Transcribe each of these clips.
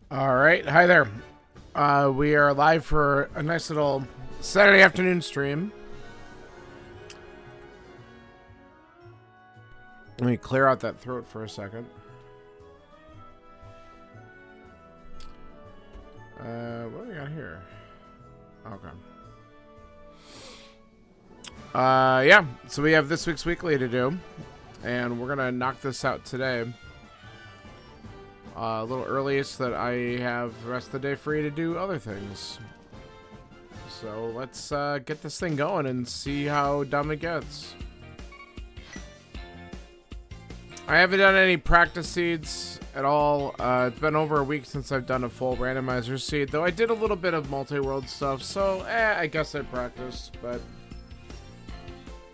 All right, hi there. We are live for a nice little Saturday afternoon stream. Let me clear out that throat for a second. What do we got here? Okay. Yeah, so we have this week's weekly to do, and we're gonna knock this out today. A little early so that I have the rest of the day free to do other things. So let's get this thing going and see how dumb it gets. I haven't done any practice seeds at all. It's been over a week since I've done a full randomizer seed, though I did a little bit of multi-world stuff, so I guess I practiced, but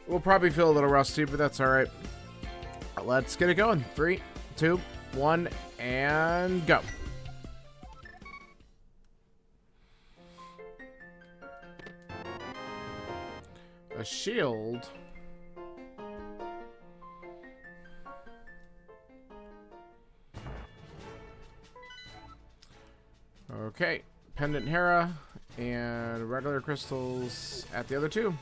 we'll probably feel a little rusty, but that's alright. Let's get it going. 3, 2, 1, and go. A shield. Okay, pendant Hera and regular crystals at the other two.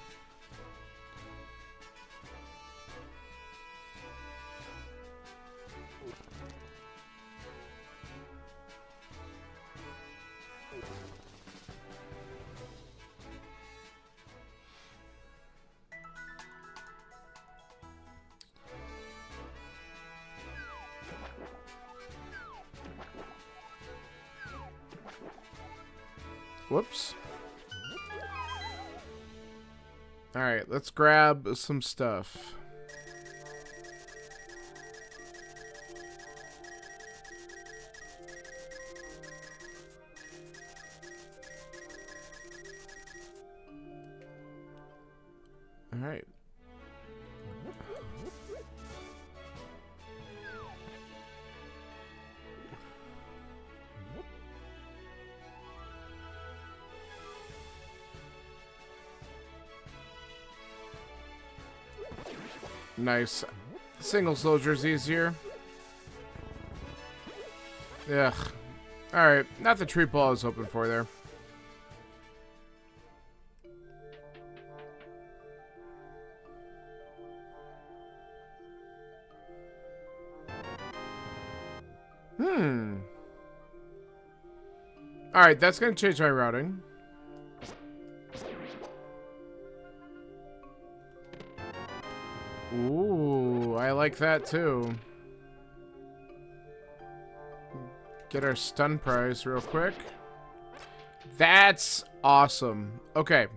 Whoops. Alright, let's grab some stuff. Alright. Nice. Single soldier's easier. Ugh. Alright, not the tree ball I was hoping for there. Alright, that's gonna change my routing. Ooh, I like that too. Get our stun prize real quick. That's awesome. Okay,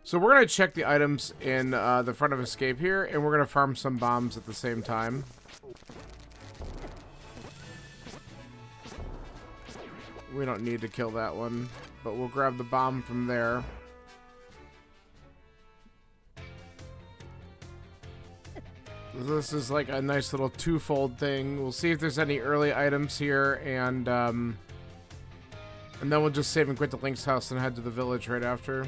so we're gonna check the items in the front of escape here, and we're gonna farm some bombs at the same time. We don't need to kill that one, but we'll grab the bomb from there. This is like a nice little twofold thing. We'll see if there's any early items here, and then we'll just save and quit the Link's house and head to the village right after.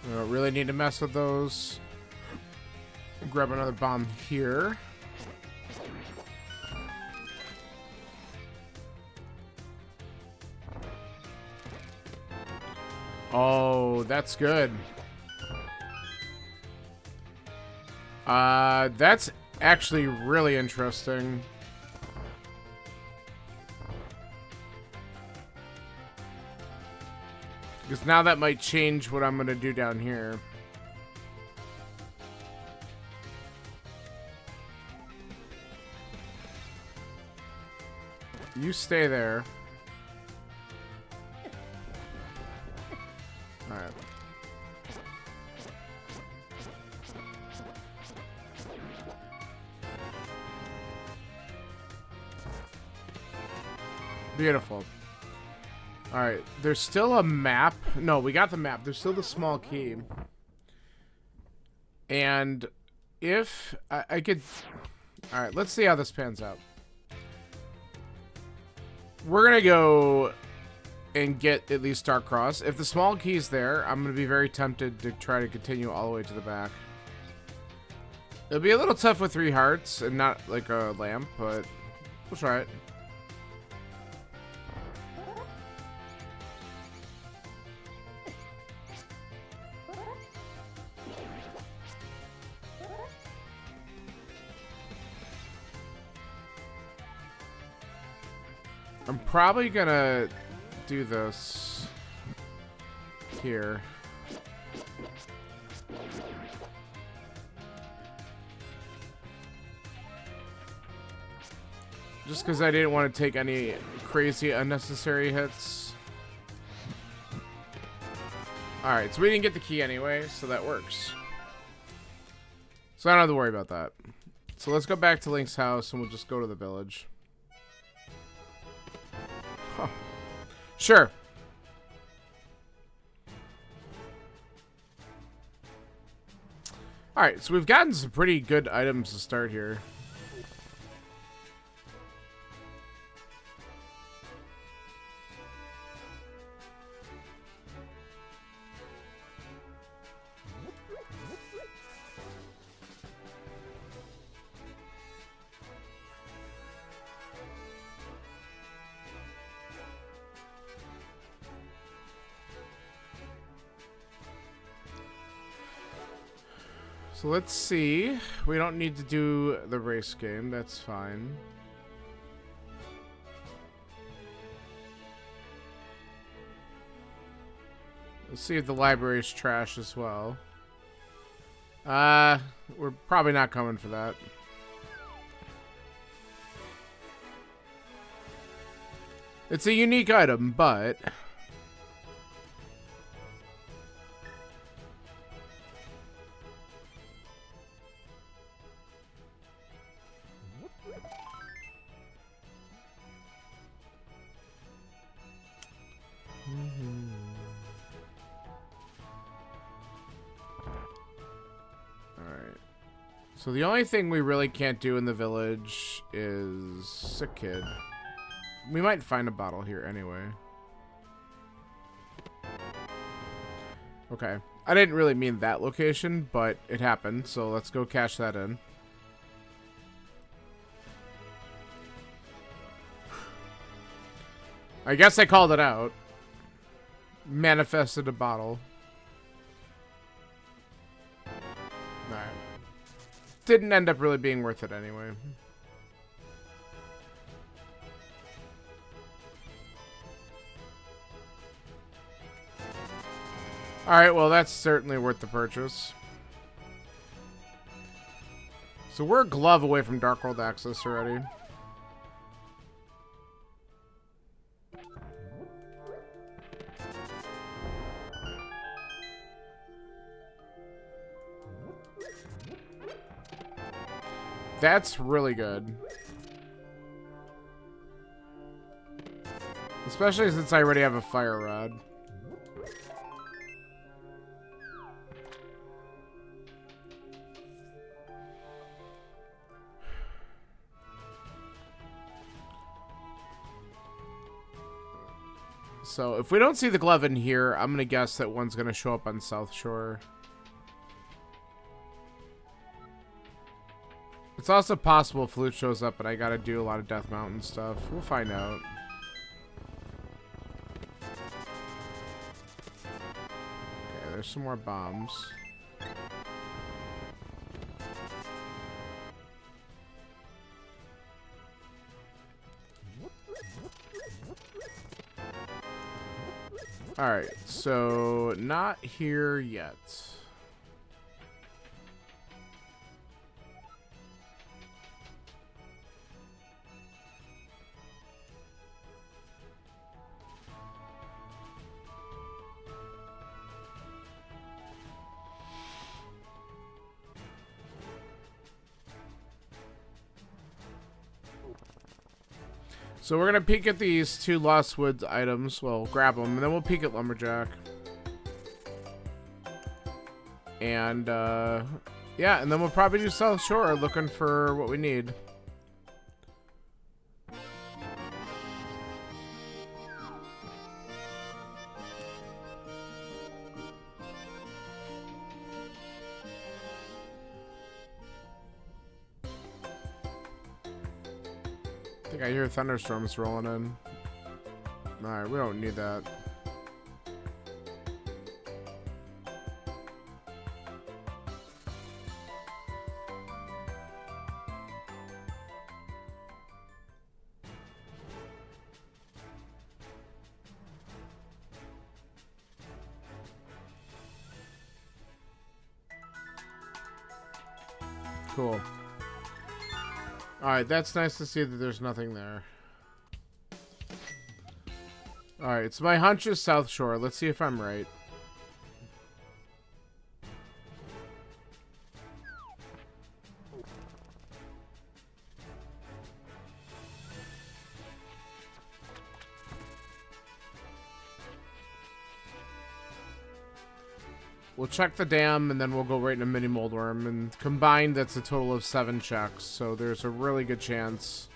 We don't really need to mess with those. Grab another bomb here. Oh, that's good. That's actually really interesting. Because now that might change what I'm going to do down here. You stay there. Alright. Beautiful. Alright, there's still a map. No, we got the map. There's still the small key. And if I could... Alright, let's see how this pans out. We're gonna go and get at least Starcross. If the small key's there, I'm gonna be very tempted to try to continue all the way to the back. It'll be a little tough with 3 hearts and not like a lamp, but we'll try it. I'm probably gonna do this here. Just because I didn't want to take any crazy unnecessary hits. Alright, so we didn't get the key anyway, so that works. So I don't have to worry about that. So let's go back to Link's house and we'll just go to the village. Huh. Sure. Alright, so we've gotten some pretty good items to start here. So let's see. We don't need to do the race game. That's fine. Let's see if the library's trash as well. We're probably not coming for that. It's a unique item, but... So the only thing we really can't do in the village is Sick Kid. We might find a bottle here anyway. Okay. I didn't really mean that location, but it happened, so let's go cash that in. I guess I called it out. Manifested a bottle. Alright. Didn't end up really being worth it anyway. Alright, well that's certainly worth the purchase. So we're a glove away from Dark World access already. That's really good. Especially since I already have a fire rod. So if we don't see the glove in here, I'm gonna guess that one's gonna show up on South Shore. It's also possible Flute shows up and I gotta do a lot of Death Mountain stuff. We'll find out. Okay, there's some more bombs. Alright, so not here yet. So we're gonna peek at these 2 Lost Woods items. Well, grab them, and then we'll peek at Lumberjack. And, yeah, and then we'll probably do South Shore looking for what we need. I think I hear thunderstorms rolling in. Alright, we don't need that. Cool. Alright, that's nice to see that there's nothing there. Alright, so my hunch is South Shore. Let's see if I'm right. We'll check the dam, and then we'll go right into Mini Moldworm. And combined, that's a total of 7 checks. So there's a really good chance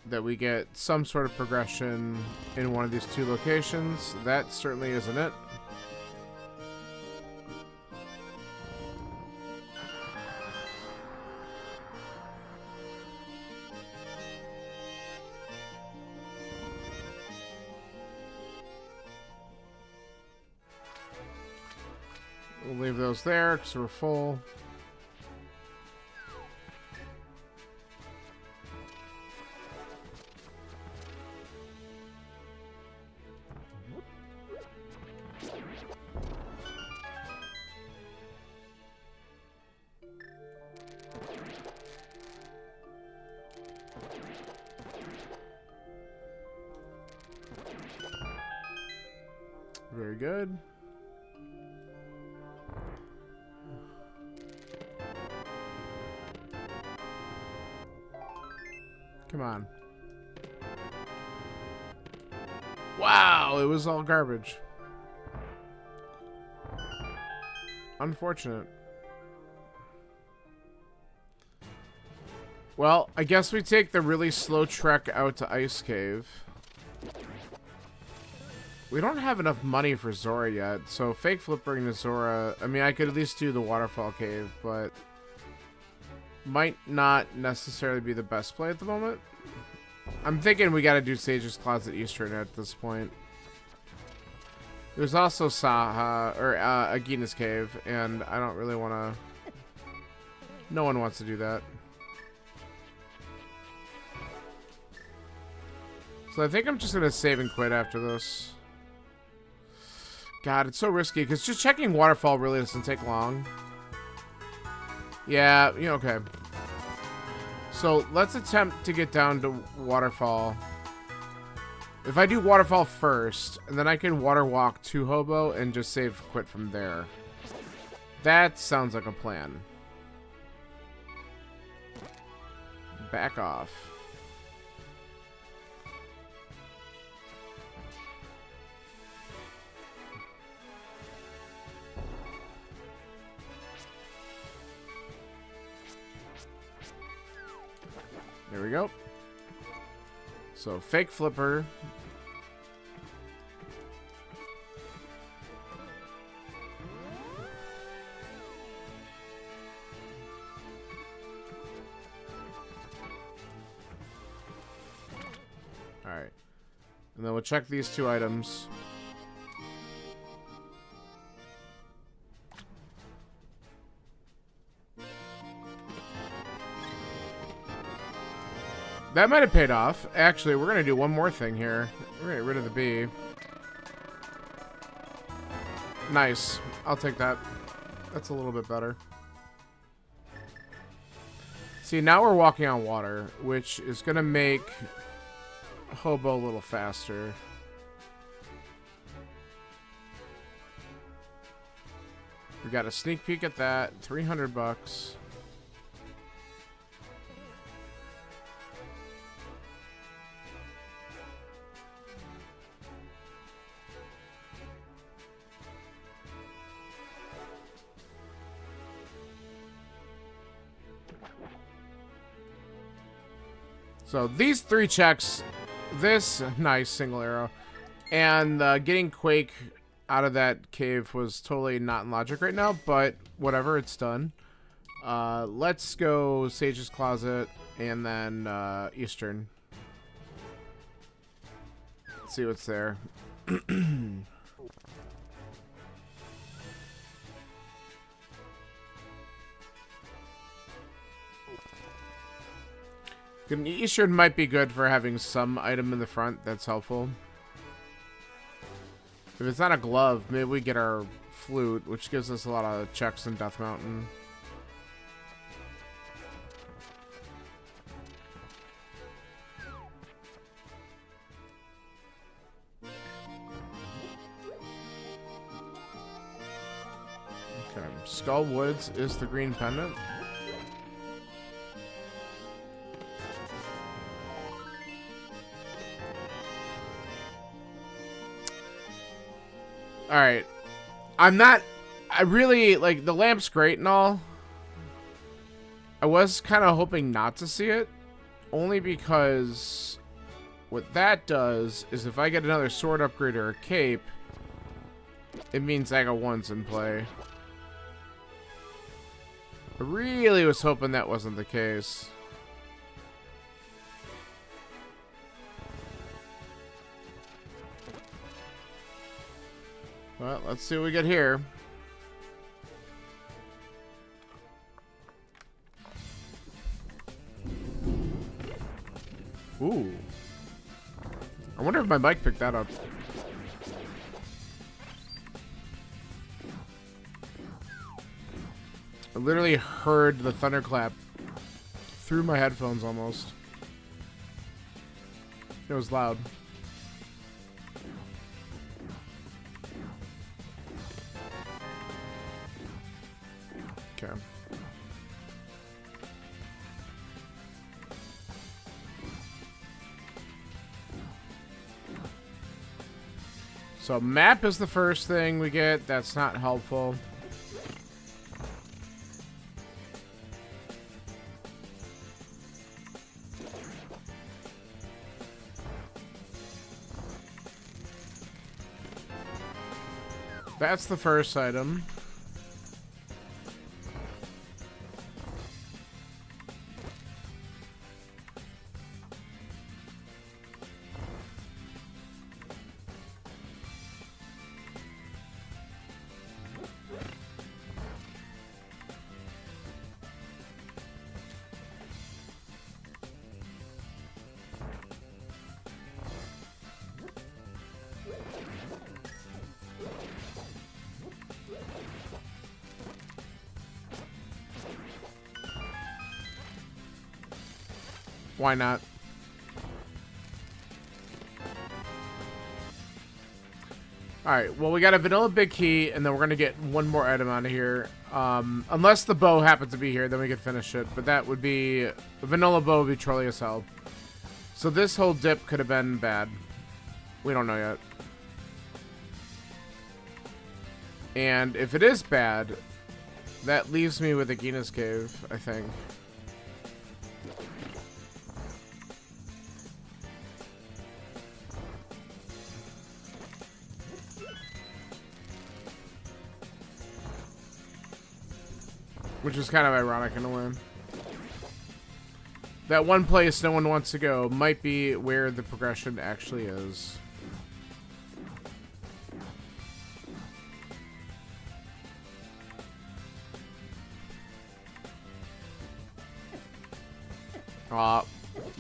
that we get some sort of progression in one of these 2 locations. That certainly isn't it. We'll leave those there because we're full. Very good. Come on. Wow, it was all garbage. Unfortunate. Well, I guess we take the really slow trek out to Ice Cave. We don't have enough money for Zora yet, so fake flipping to Zora. I mean, I could at least do the Waterfall Cave, but might not necessarily be the best play at the moment. I'm thinking we gotta do Sage's Closet Eastern at this point. There's also Saha, or Agina's Cave, and I don't really want to... No one wants to do that. So I think I'm just gonna save and quit after this. God, it's so risky, because just checking Waterfall really doesn't take long. Yeah, you know, okay. So let's attempt to get down to Waterfall. If I do Waterfall first, and then I can water walk to Hobo and just save quit from there. That sounds like a plan. Back off. There we go. So, fake flipper. Alright. And then we'll check these 2 items. That might have paid off. Actually, we're going to do one more thing here. We're going to get rid of the bee. Nice. I'll take that. That's a little bit better. See, now we're walking on water, which is going to make Hobo a little faster. We got a sneak peek at that. 300 bucks. So these 3 checks, this nice single arrow, and getting Quake out of that cave was totally not in logic right now, but whatever, it's done. Let's go Sage's Closet and then Eastern. Let's see what's there. Eastern might be good for having some item in the front that's helpful. If it's not a glove, maybe we get our flute, which gives us a lot of checks in Death Mountain. Okay, Skull Woods is the green pendant. Alright. I really, like, the lamp's great and all. I was kind of hoping not to see it. Only because what that does is if I get another sword upgrade or a cape, it means I got ones in play. I really was hoping that wasn't the case. Well, let's see what we get here. Ooh. I wonder if my mic picked that up. I literally heard the thunderclap through my headphones almost. It was loud. Okay. So map is the first thing we get. That's not helpful. That's the first item. Why not? Alright, well, we got a vanilla big key, and then we're going to get one more item out of here. Unless the bow happens to be here, then we can finish it. But that would be... The vanilla bow would be trolly as hell. So this whole dip could have been bad. We don't know yet. And if it is bad, that leaves me with Agina's Cave, I think. Which is kind of ironic in a way. That one place no one wants to go might be where the progression actually is.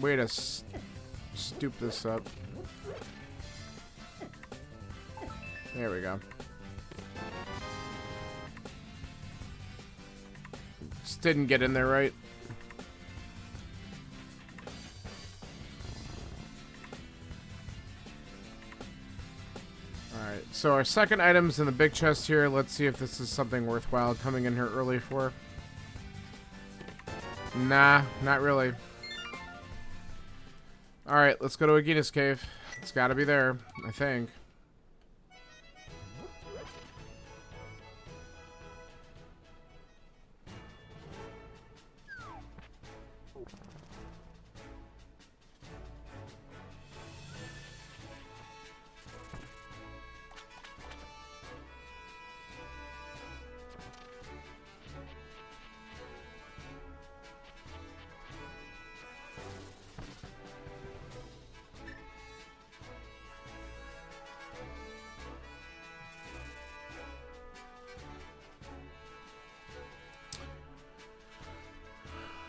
Way to stoop this up. There we go. Just didn't get in there right. Alright, so our second item's in the big chest here. Let's see if this is something worthwhile coming in here early for. Nah, not really. Alright, let's go to Agina's Cave. It's gotta be there, I think.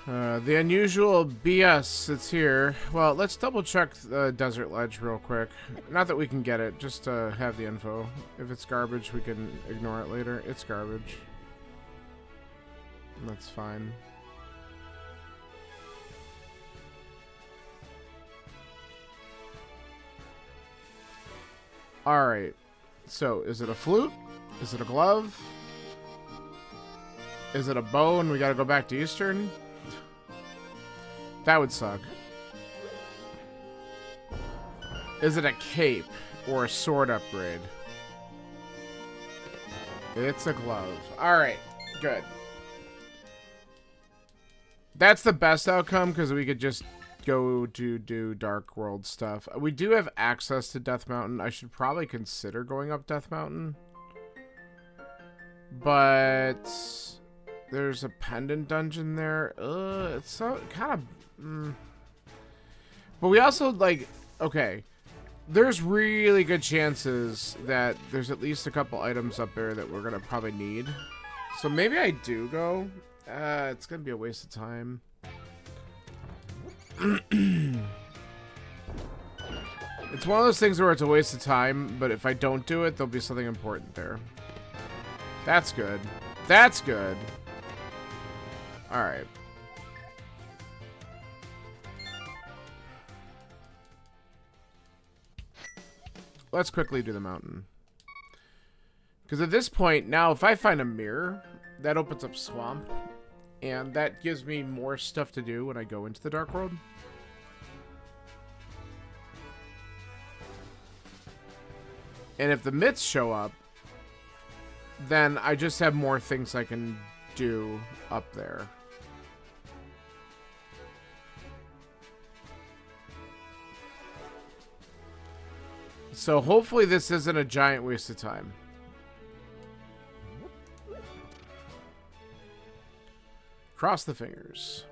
The unusual BS that's here. Well, let's double check the desert ledge real quick. Not that we can get it, just to have the info. If it's garbage, we can ignore it later. It's garbage. That's fine. Alright. So, is it a flute? Is it a glove? Is it a bow and we gotta go back to Eastern? That would suck. Is it a cape or a sword upgrade? It's a glove. Alright, good. That's the best outcome because we could just go to do Dark World stuff. We do have access to Death Mountain. I should probably consider going up Death Mountain. But there's a pendant dungeon there. It's so kind of... But we also, like, okay, there's really good chances that there's at least a couple items up there that we're gonna probably need. So maybe I do go. It's gonna be a waste of time. It's one of those things where it's a waste of time, but if I don't do it, there'll be something important there. That's good. That's good. Alright. Let's quickly do the mountain. Because at this point, now if I find a mirror, that opens up swamp. And that gives me more stuff to do when I go into the Dark World. And if the myths show up, then I just have more things I can do up there. So hopefully this isn't a giant waste of time. Cross the fingers.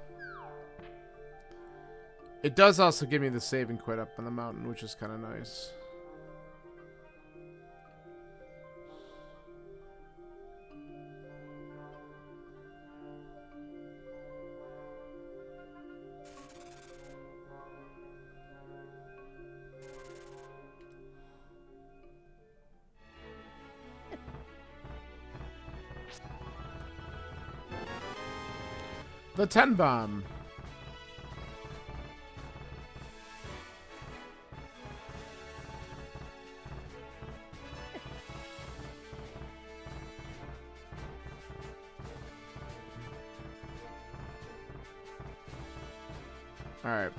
It does also give me the save and quit up on the mountain, which is kind of nice. The 10 bomb. Alright.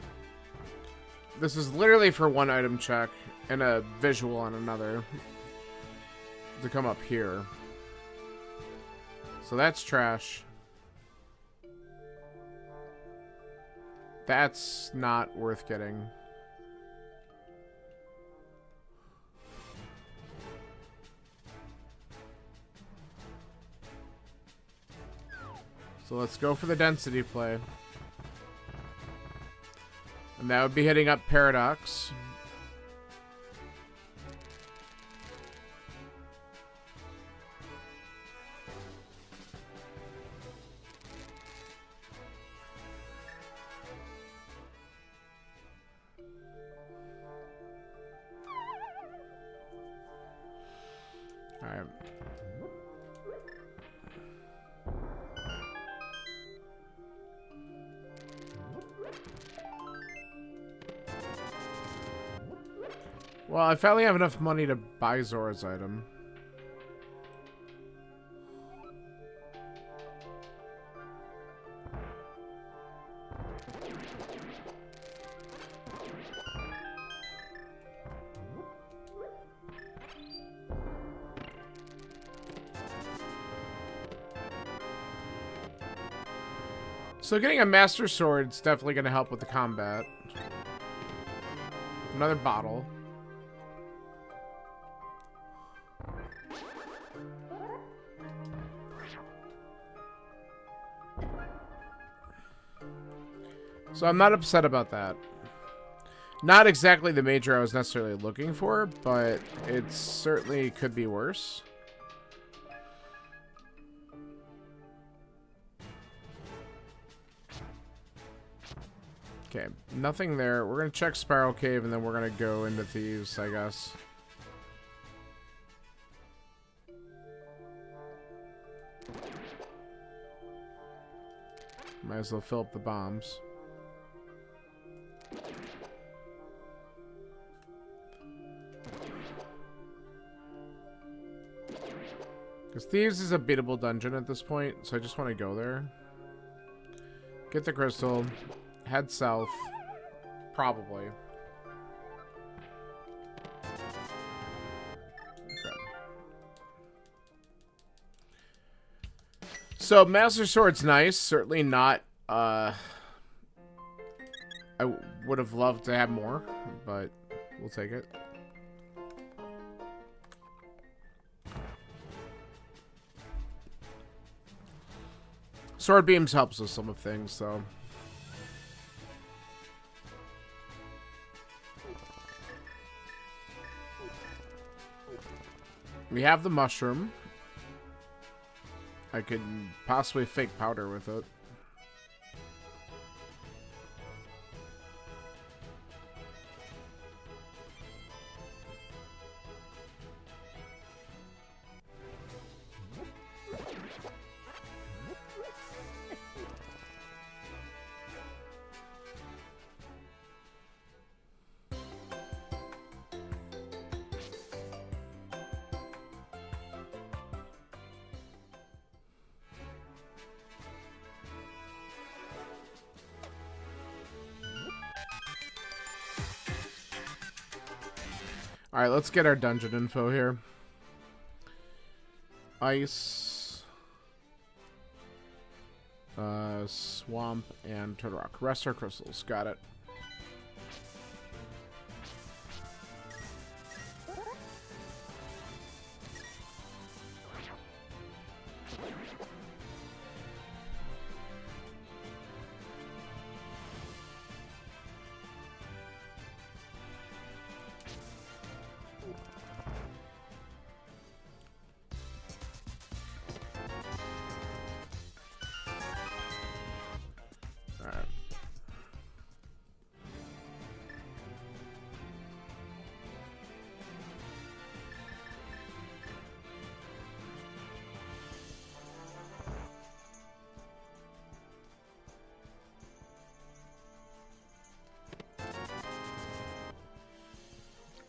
This is literally for one item check and a visual on another to come up here. So that's trash. That's not worth getting. So let's go for the density play. And that would be hitting up Paradox. Alright. Well, I finally have enough money to buy Zora's item. So getting a Master Sword is definitely going to help with the combat. Another bottle. So I'm not upset about that. Not exactly the major I was necessarily looking for, but it certainly could be worse. Okay, nothing there. We're gonna check Spiral Cave and then we're gonna go into Thieves, I guess. Might as well fill up the bombs. Because Thieves is a beatable dungeon at this point, so I just want to go there. Get the crystal. Head south. Probably. Okay. So, Master Sword's nice. Certainly not, I would have loved to have more, but we'll take it. Sword Beams helps with some of things, so... We have the mushroom. I could possibly fake powder with it. Alright, let's get our dungeon info here. Ice. Swamp and Turtle Rock. Rest our crystals. Got it.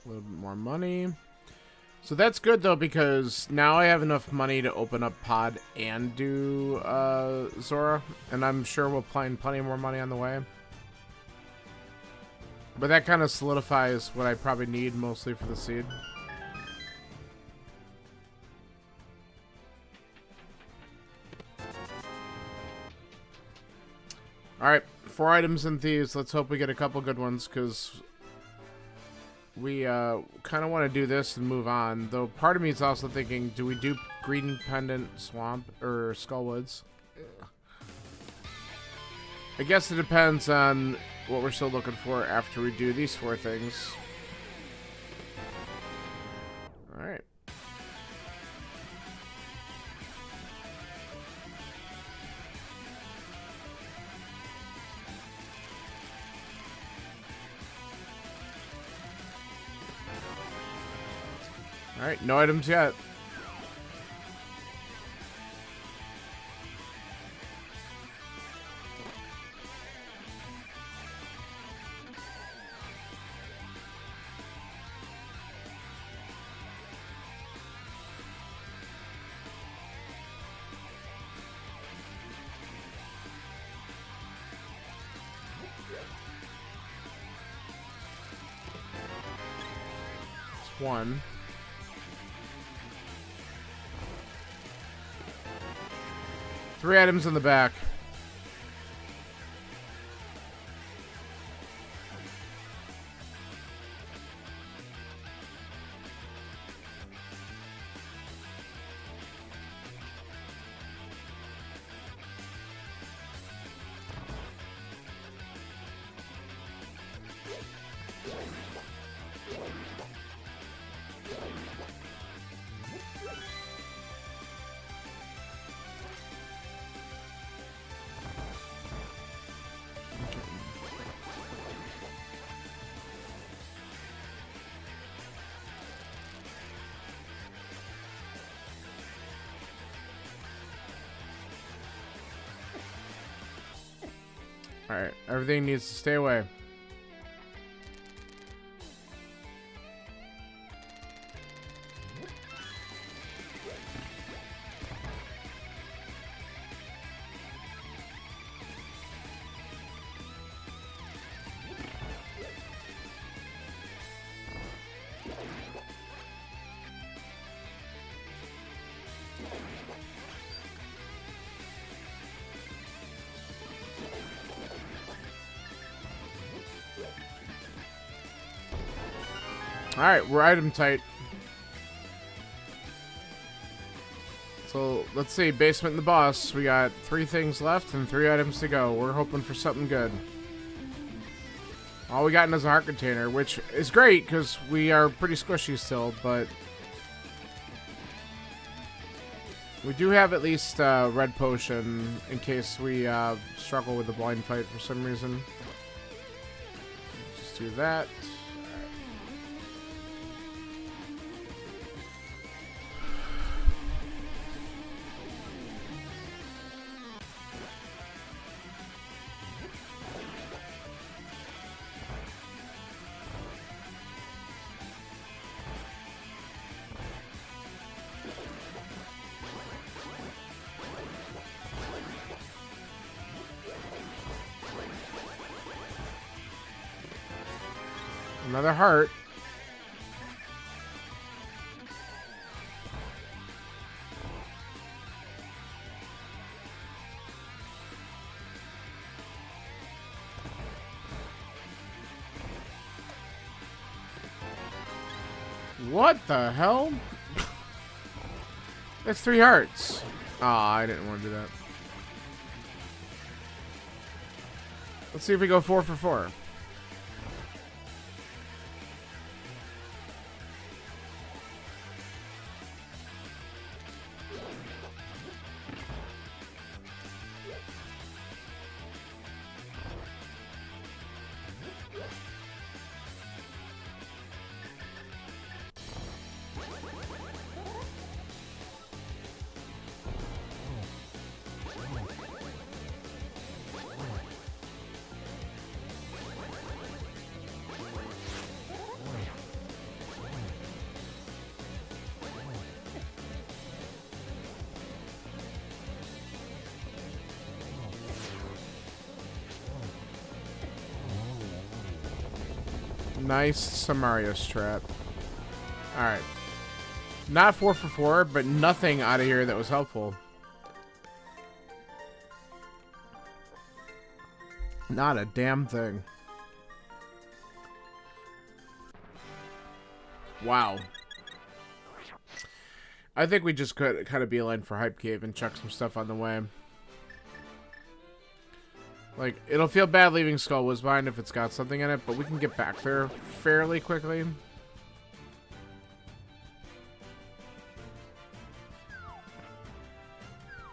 A little bit more money. So that's good, though, because now I have enough money to open up Pod and do Zora. And I'm sure we'll find plenty more money on the way. But that kind of solidifies what I probably need mostly for the seed. Alright, 4 items in Thieves. Let's hope we get a couple good ones, because we kind of want to do this and move on. Though part of me is also thinking, do we do Green Pendant Swamp or Skullwoods? I guess it depends on what we're still looking for after we do these 4 things. Alright. Alright, no items yet. It's 1. Three items in the back. Alright, everything needs to stay away. Alright, we're item tight. So, let's see. Basement and the boss. We got 3 things left and 3 items to go. We're hoping for something good. All we got is a heart container, which is great because we are pretty squishy still, but we do have at least a red potion in case we struggle with the blind fight for some reason. Just do that. Another heart. What the hell? That's 3 hearts. Aw, I didn't want to do that. Let's see if we go 4 for 4. Nice Samaria's trap. Alright. Not 4 for 4, but nothing out of here that was helpful. Not a damn thing. Wow. I think we just could kind of beeline for Hype Cave and chuck some stuff on the way. Like, it'll feel bad leaving Skull Wiz behind if it's got something in it, but we can get back there fairly quickly.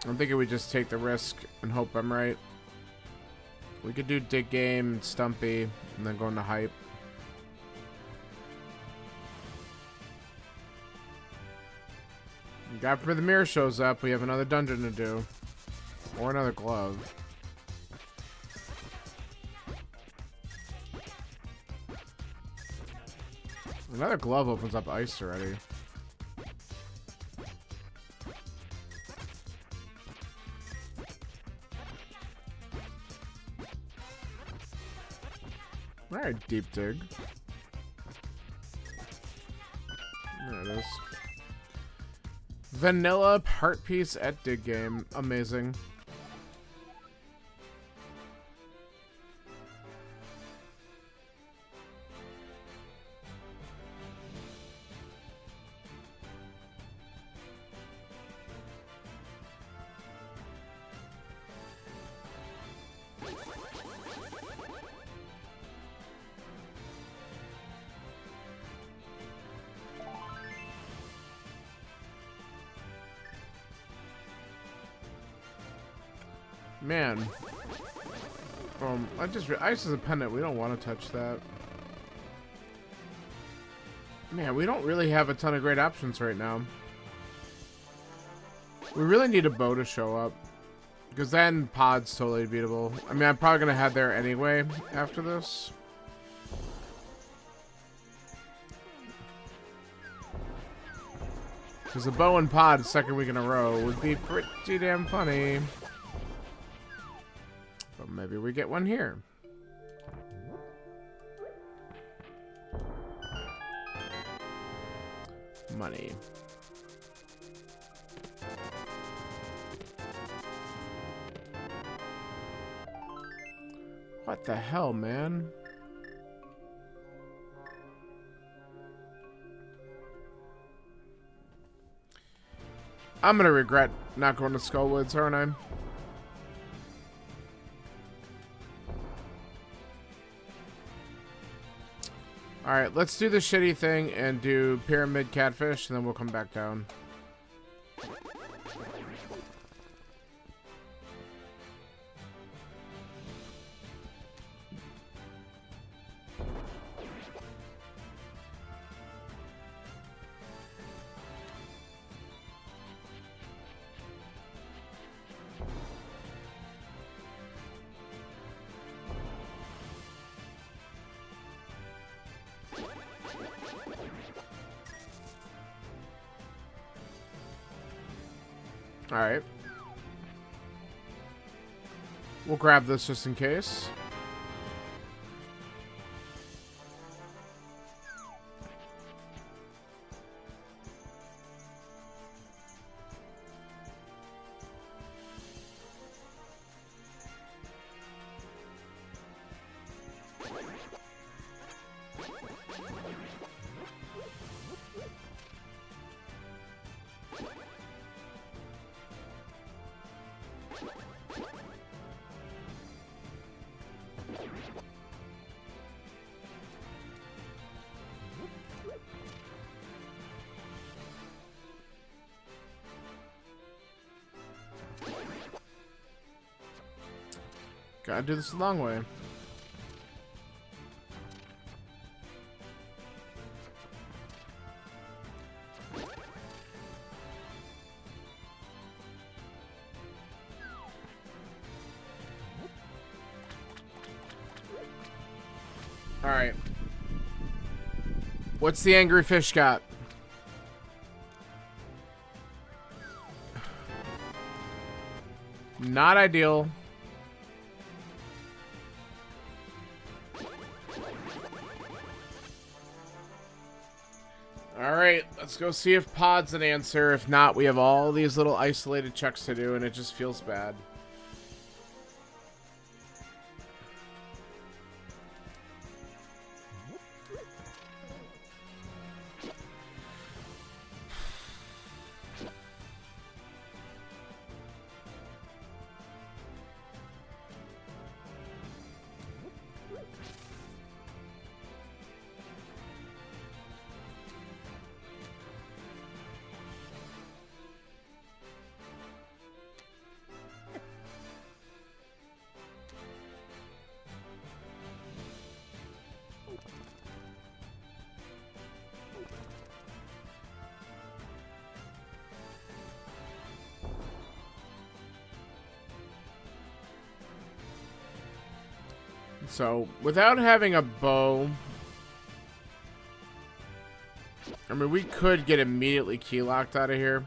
I'm thinking we just take the risk and hope I'm right. We could do Dig Game, Stumpy, and then go into Hype. After the mirror shows up, we have another dungeon to do. Or another glove. Another glove opens up ice already. Alright, deep dig. There it is. Vanilla heart piece at Dig Game. Amazing. Man. Ice is a pendant. We don't want to touch that. Man, we don't really have a ton of great options right now. We really need a bow to show up. Because then pod's totally beatable. I mean, I'm probably going to head there anyway after this. Because a bow and pod second week in a row would be pretty damn funny. But maybe we get one here. Money. What the hell, man? I'm gonna regret not going to Skullwoods, aren't I? Alright, let's do the shitty thing and do Pyramid Catfish, and then we'll come back down. Alright. We'll grab this just in case. Gotta do this the long way. Alright. What's the angry fish got? Not ideal. Alright, let's go see if pod's an answer. If not, we have all these little isolated checks to do, and it just feels bad. So, without having a bow, I mean, we could get immediately key locked out of here.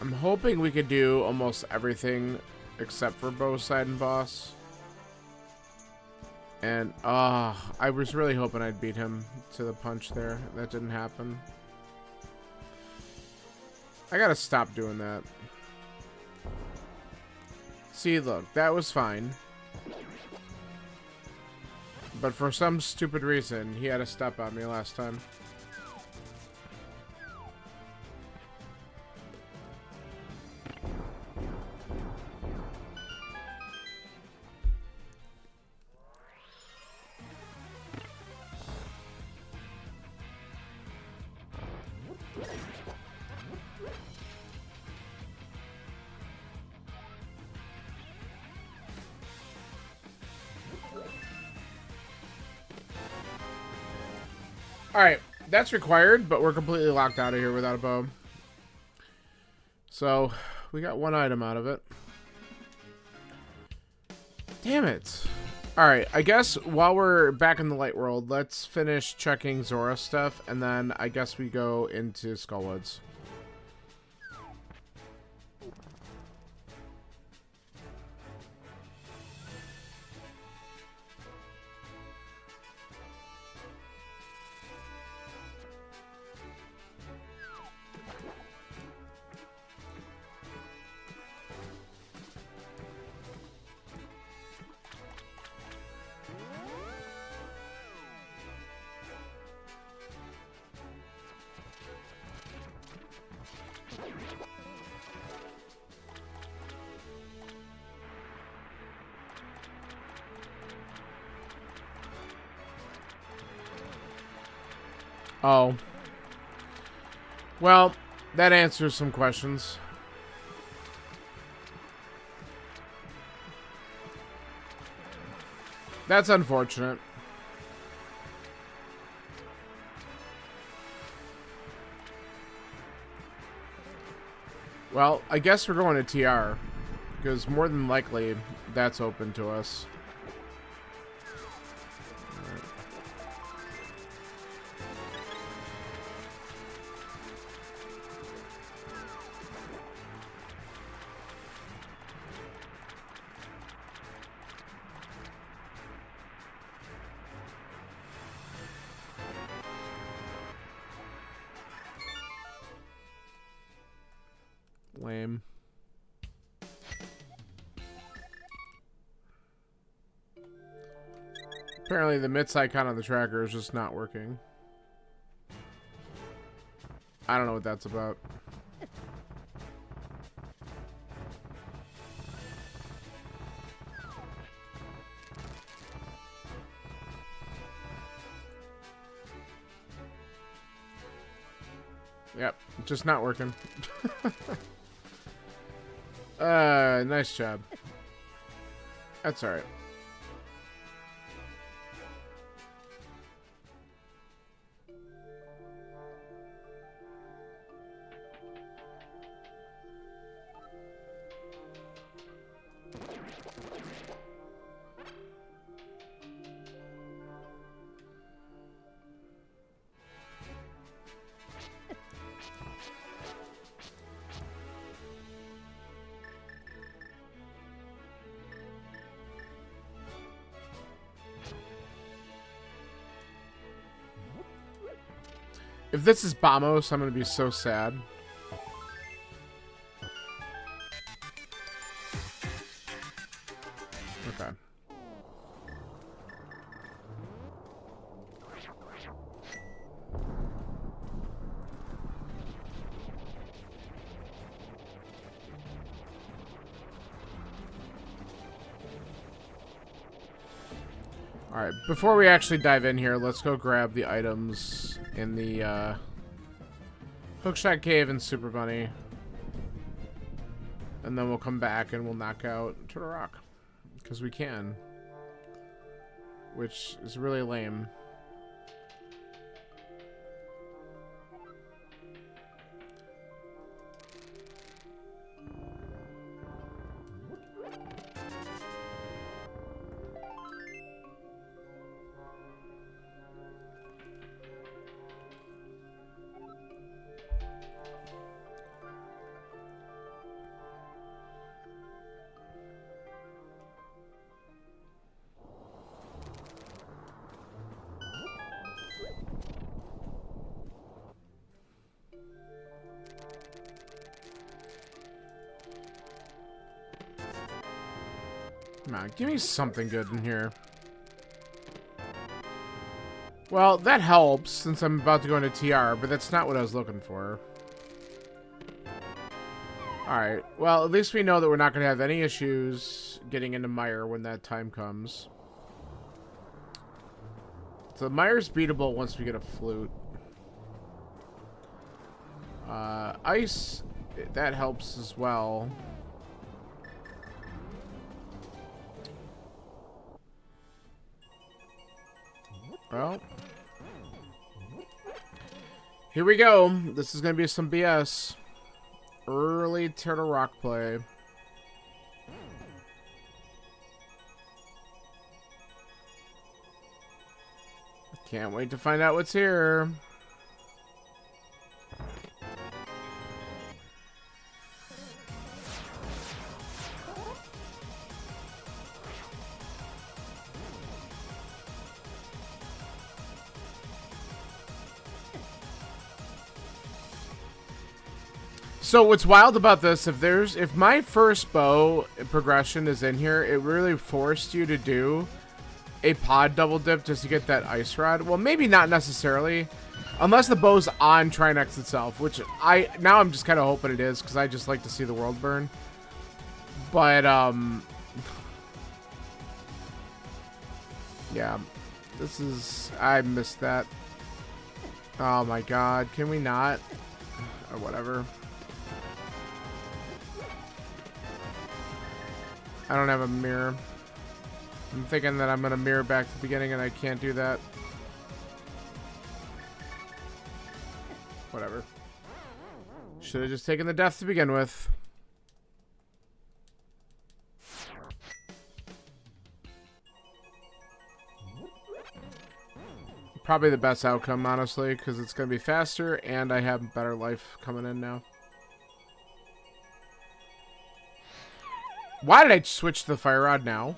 I'm hoping we could do almost everything except for bow side and boss. And, I was really hoping I'd beat him to the punch there. That didn't happen. I gotta stop doing that. See, look, that was fine. But for some stupid reason, he had a step on me last time. Alright, That's required, but we're completely locked out of here without a bow. So, we got one item out of it. Damn it. Alright, I guess while we're back in the light world, let's finish checking Zora stuff, and then I guess we go into Skullwoods. Oh. Well, that answers some questions. That's unfortunate. Well, I guess we're going to TR, because more than likely that's open to us. Lame. Apparently the MITS icon on the tracker is just not working. I don't know what that's about. Yep, just not working. Nice job. That's alright. If this is Bamos, I'm gonna be so sad. Okay. Alright, before we actually dive in here, let's go grab the items in the Hookshot Cave and Super Bunny. And then we'll come back and we'll knock out Turtle Rock. Because we can. Which is really lame. Come on, give me something good in here. Well, that helps since I'm about to go into TR, but that's not what I was looking for. Alright, well, at least we know that we're not going to have any issues getting into Mire when that time comes. So Mire's beatable once we get a flute. Ice, that helps as well. Well, Here we go. This is gonna be some BS. Early Turtle Rock play. Can't wait to find out what's here. So what's wild about this, if my first bow progression is in here, it really forced you to do a pod double dip just to get that ice rod. Well, maybe not necessarily, unless the bow's on Trinex itself, which I'm just kind of hoping it is, because I just like to see the world burn. But yeah, I missed that. Oh my god, can we not? Or whatever. I don't have a mirror. I'm thinking that I'm gonna mirror back to the beginning and I can't do that. Whatever. Should have just taken the death to begin with. Probably the best outcome, honestly, because it's gonna be faster and I have better life coming in now. Why did I switch to the fire rod now?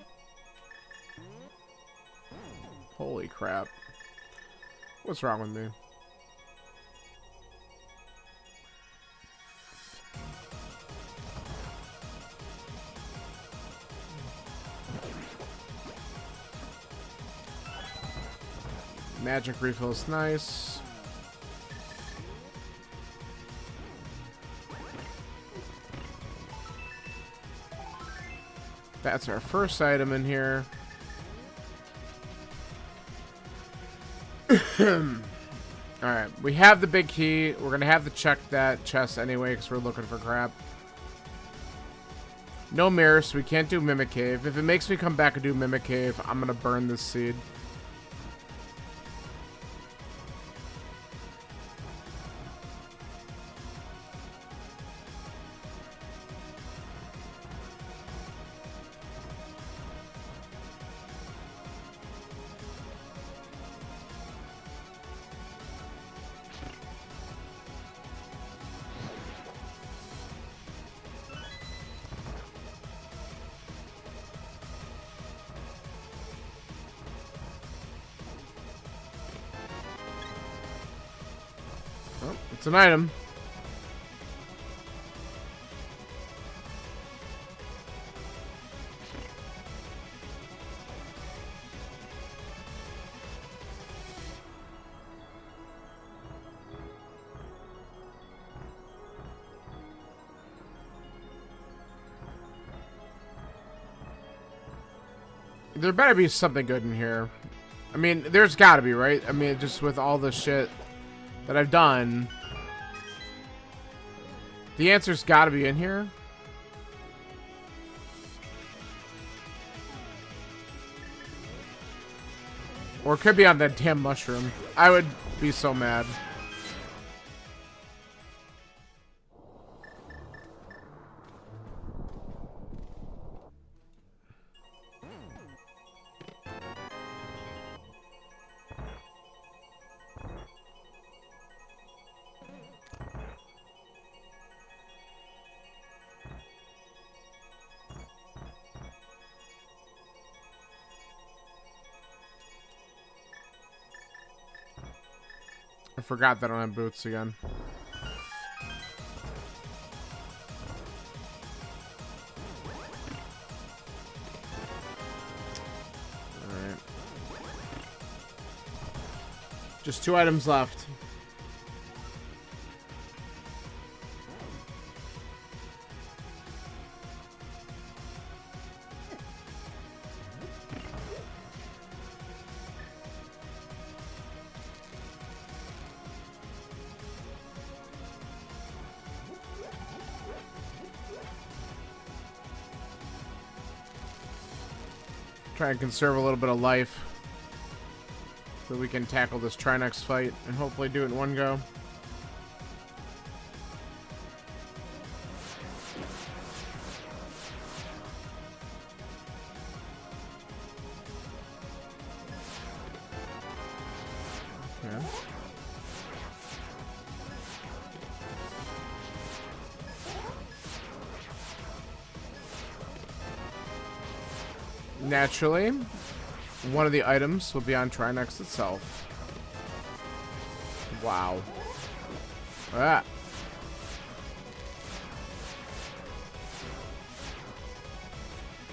Holy crap. What's wrong with me? Magic refill is nice. That's our first item in here. Alright, we have the big key. We're gonna have to check that chest anyway because we're looking for crap. No mirror, so we can't do Mimic Cave. If it makes me come back and do Mimic Cave, I'm gonna burn this seed. Oh, it's an item. There better be something good in here. I mean, there's gotta be, right? I mean, just with all the shit that I've done, the answer's gotta be in here. Or it could be on that damn mushroom. I would be so mad. I forgot that I don't have boots again. Alright. Just 2 items left. Try and conserve a little bit of life so we can tackle this Trinex fight and hopefully do it in one go. Naturally, one of the items will be on Trinex itself. Wow. Ah.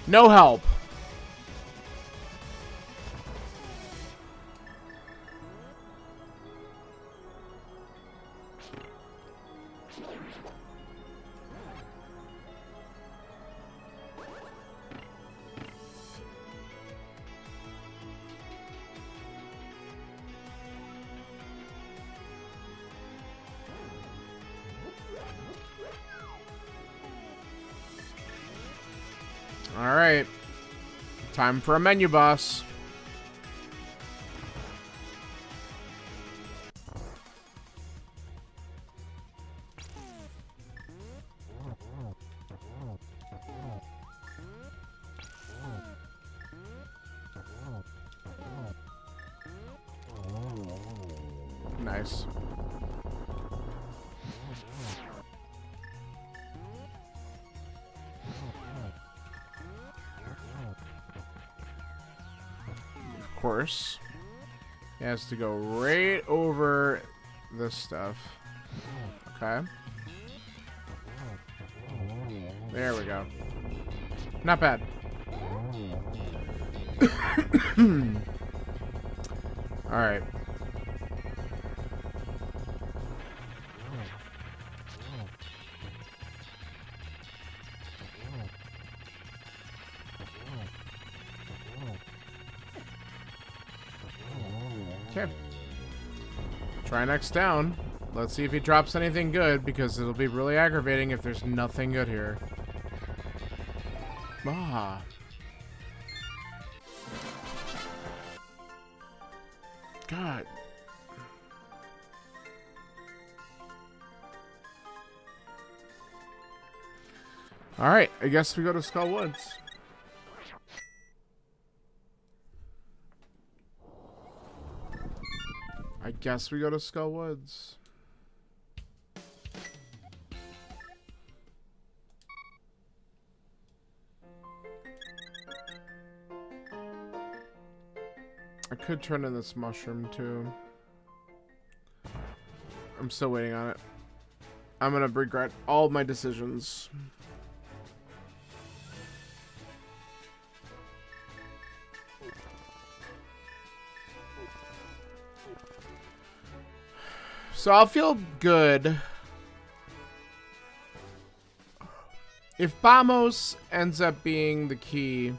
No help. All right. Time for a menu boss. Nice. Of course. It has to go right over this stuff. Okay. There we go. Not bad. All right. Okay. Trinex down. Let's see if he drops anything good, because it'll be really aggravating if there's nothing good here. Ah. God. Alright, I guess we go to Skull Woods. I guess we go to Skull Woods. I could turn in this mushroom too. I'm still waiting on it. I'm gonna regret all my decisions. So I'll feel good if Bamos ends up being the key.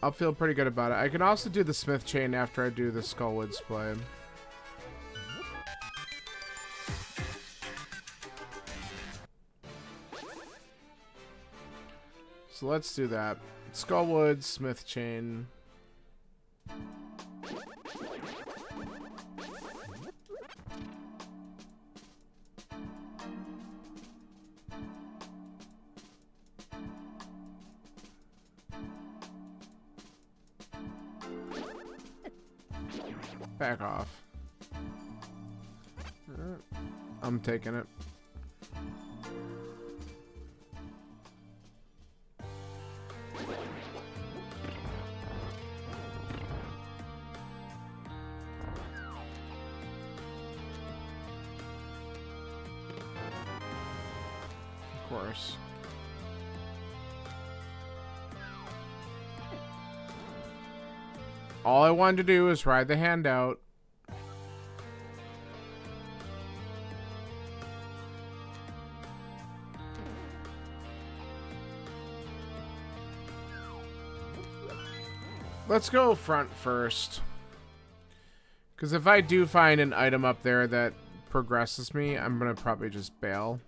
I'll feel pretty good about it. I can also do the Smith Chain after I do the Skullwoods play. So let's do that. Skullwoods, Smith Chain. Back off. I'm taking it. Of course. All I wanted to do is ride the handout. Let's go front first. Because if I do find an item up there that progresses me, I'm going to probably just bail.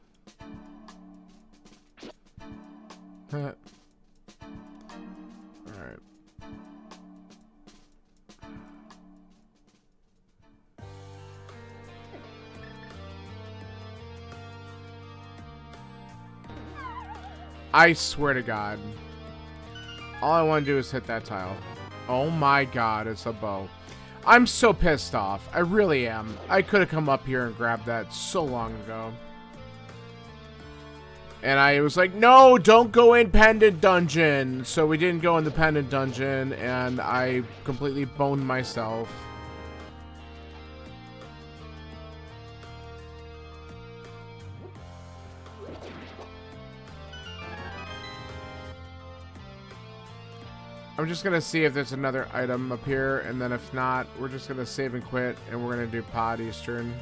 Alright. I swear to God. All I want to do is hit that tile. Oh my God, it's a bow. I'm so pissed off. I really am. I could have come up here and grabbed that so long ago. And I was like, no, don't go in pendant dungeon. So we didn't go in the pendant dungeon, and I completely boned myself. I'm just gonna see if there's another item up here, and then if not, we're just gonna save and quit, and we're gonna do Pod Eastern.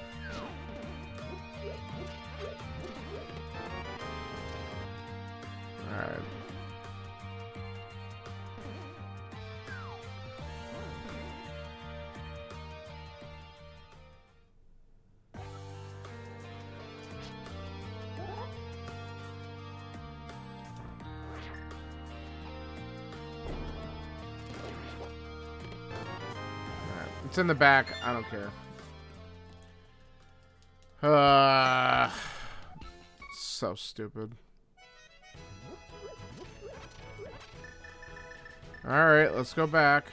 Alright. It's in the back. I don't care. So stupid. Alright, let's go back.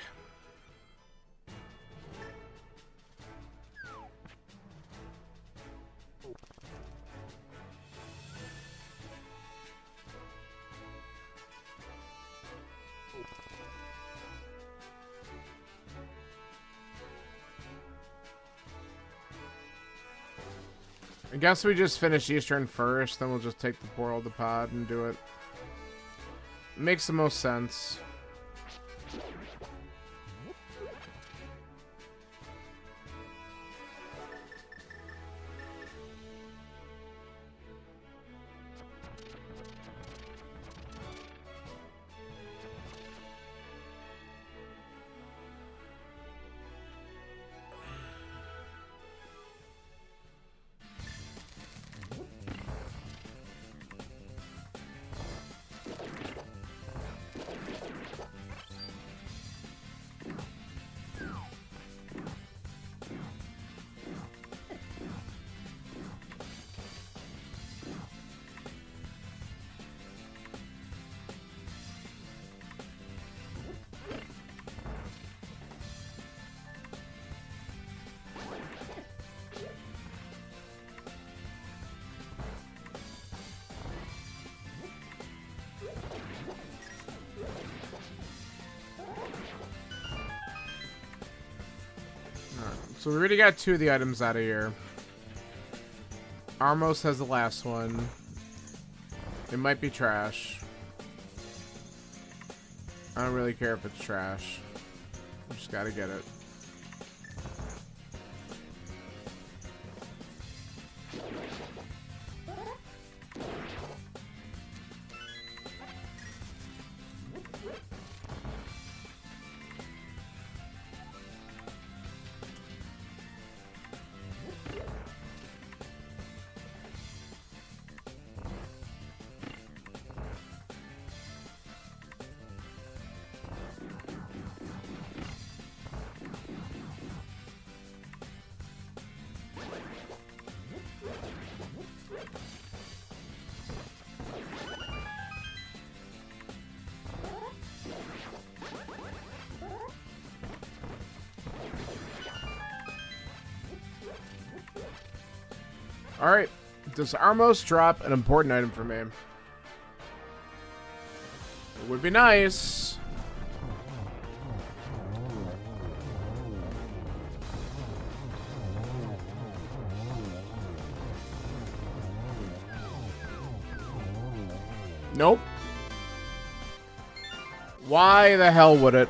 I guess we just finish Eastern first, then we'll just take the portal to Pod and do it. Makes the most sense. So we already got 2 of the items out of here. Armos has the last one. It might be trash. I don't really care if it's trash. I just gotta get it. Alright. Does Armos drop an important item for me? It would be nice. Nope. Why the hell would it?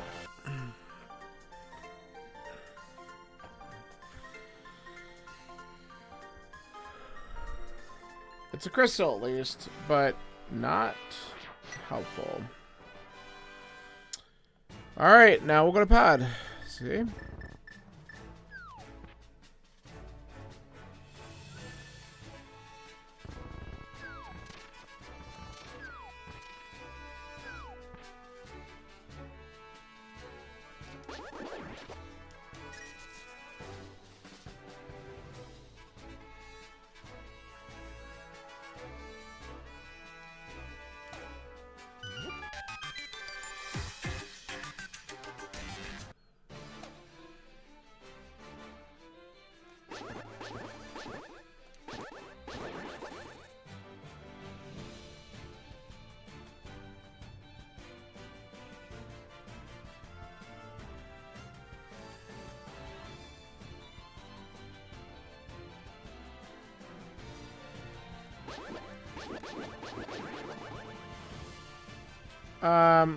It's a crystal at least, but not helpful. Alright, now we'll go to Pod. See?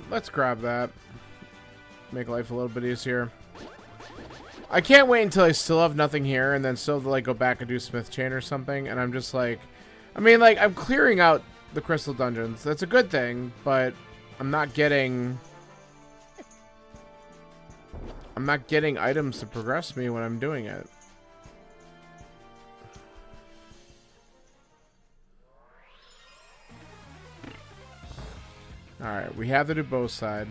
Let's grab that. Make life a little bit easier. I can't wait until I still have nothing here and then still have to, like, go back and do Smith Chain or something. And I'm just like, I mean, like, I'm clearing out the crystal dungeons. That's a good thing, but I'm not getting items to progress me when I'm doing it. Alright, we have to do both sides.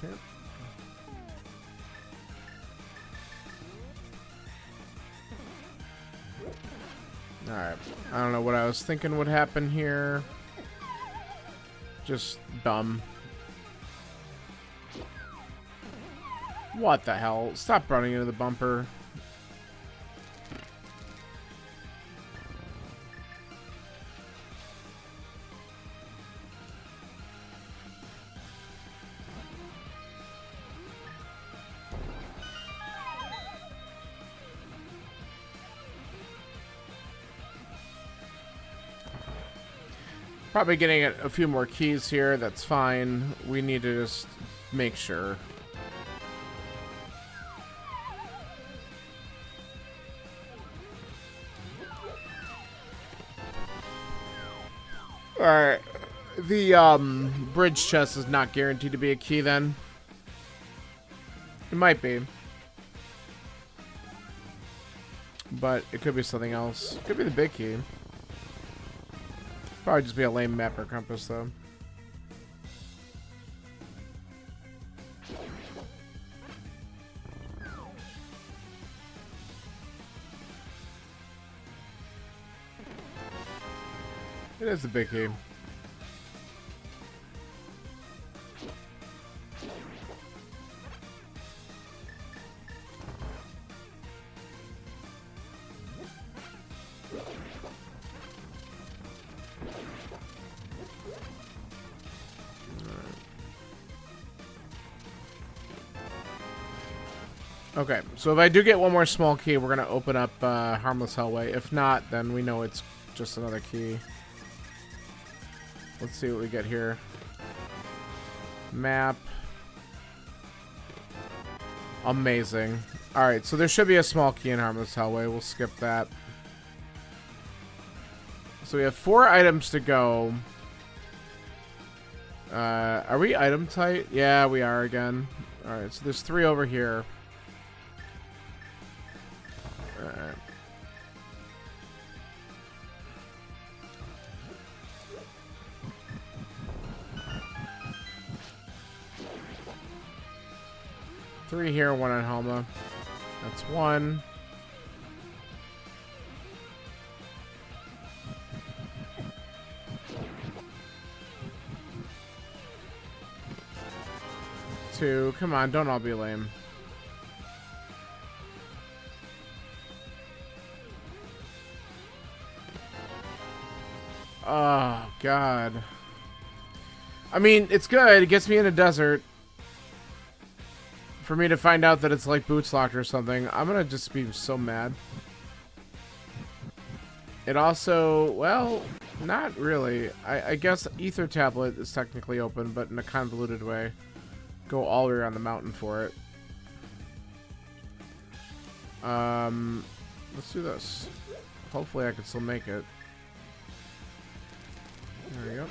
Okay. Alright. I don't know what I was thinking would happen here. Just dumb. What the hell? Stop running into the bumper. Probably getting a few more keys here. That's fine. We need to just make sure. Alright. The bridge chest is not guaranteed to be a key then. It might be. But it could be something else. It could be the big key. Probably just be a lame map or compass, though. It is the big key. Okay, so if I do get one more small key, we're going to open up Harmless Hellway. If not, then we know it's just another key. Let's see what we get here. Map. Amazing. Alright, so there should be a small key in Harmless Hellway. We'll skip that. So we have 4 items to go. Are we item tight? Yeah, we are again. Alright, so there's 3 over here. Alright. Three here, 1 on Helma. That's 1. Two. Come on, don't all be lame. Oh, God. I mean, it's good. It gets me in a desert. For me to find out that it's like boots locked or something, I'm gonna just be so mad. It also, well, not really. I guess Ether Tablet is technically open, but in a convoluted way. go all the way around the mountain for it. Let's do this. Hopefully I can still make it. There we go.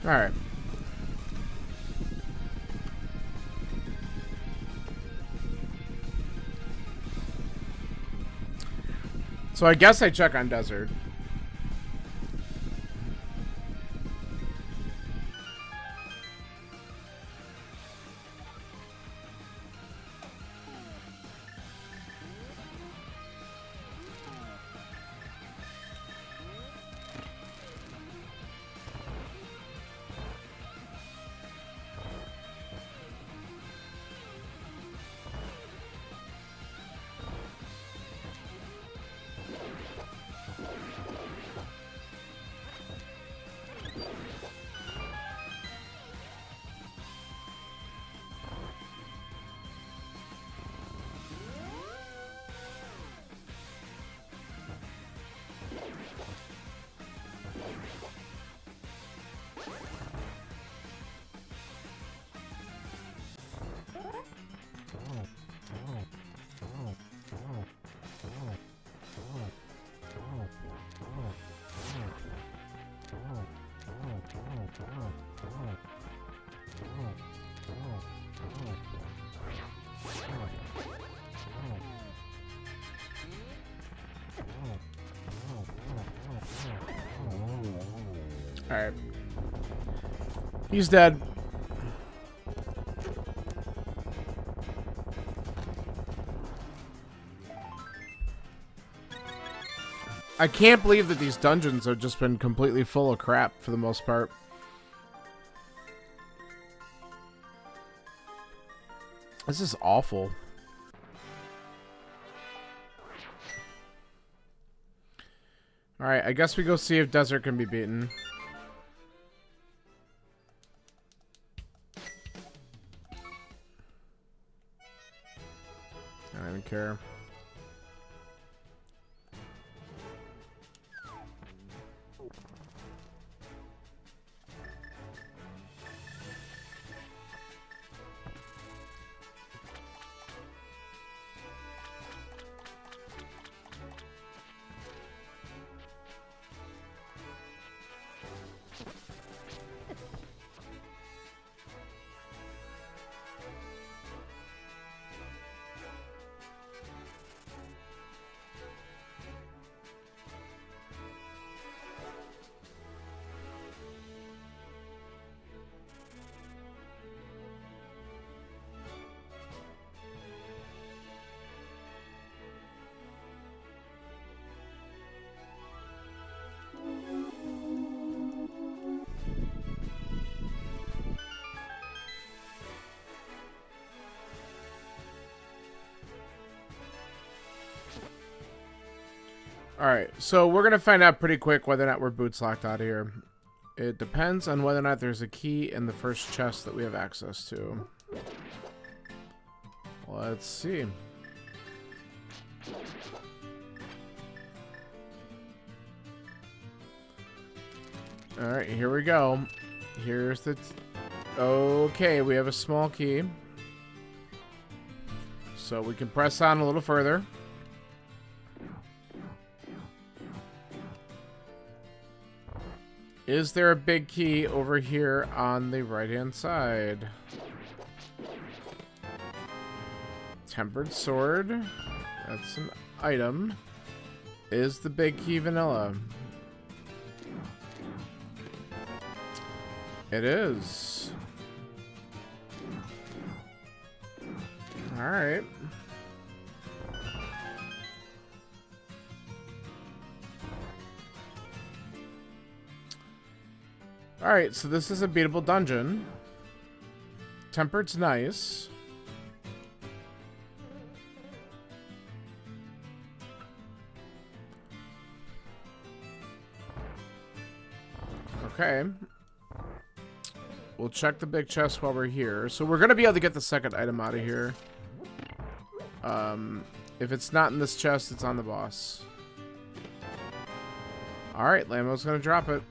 All right. So I guess I check on desert. All right. He's dead. I can't believe that these dungeons have just been completely full of crap for the most part. This is awful. Alright, I guess we go see if desert can be beaten. I don't even care. Alright, so we're going to find out pretty quick whether or not we're boots locked out of here. It depends on whether or not there's a key in the first chest that we have access to. Let's see. Alright, here we go. Here's the... Okay, we have a small key. So we can press on a little further. Is there a big key over here on the right-hand side? Tempered sword. That's an item. Is the big key vanilla? It is. Alright. Alright, so this is a beatable dungeon. Tempered's nice. Okay. We'll check the big chest while we're here. So we're going to be able to get the second item out of here. If it's not in this chest, it's on the boss. Alright, Lambo's going to drop it.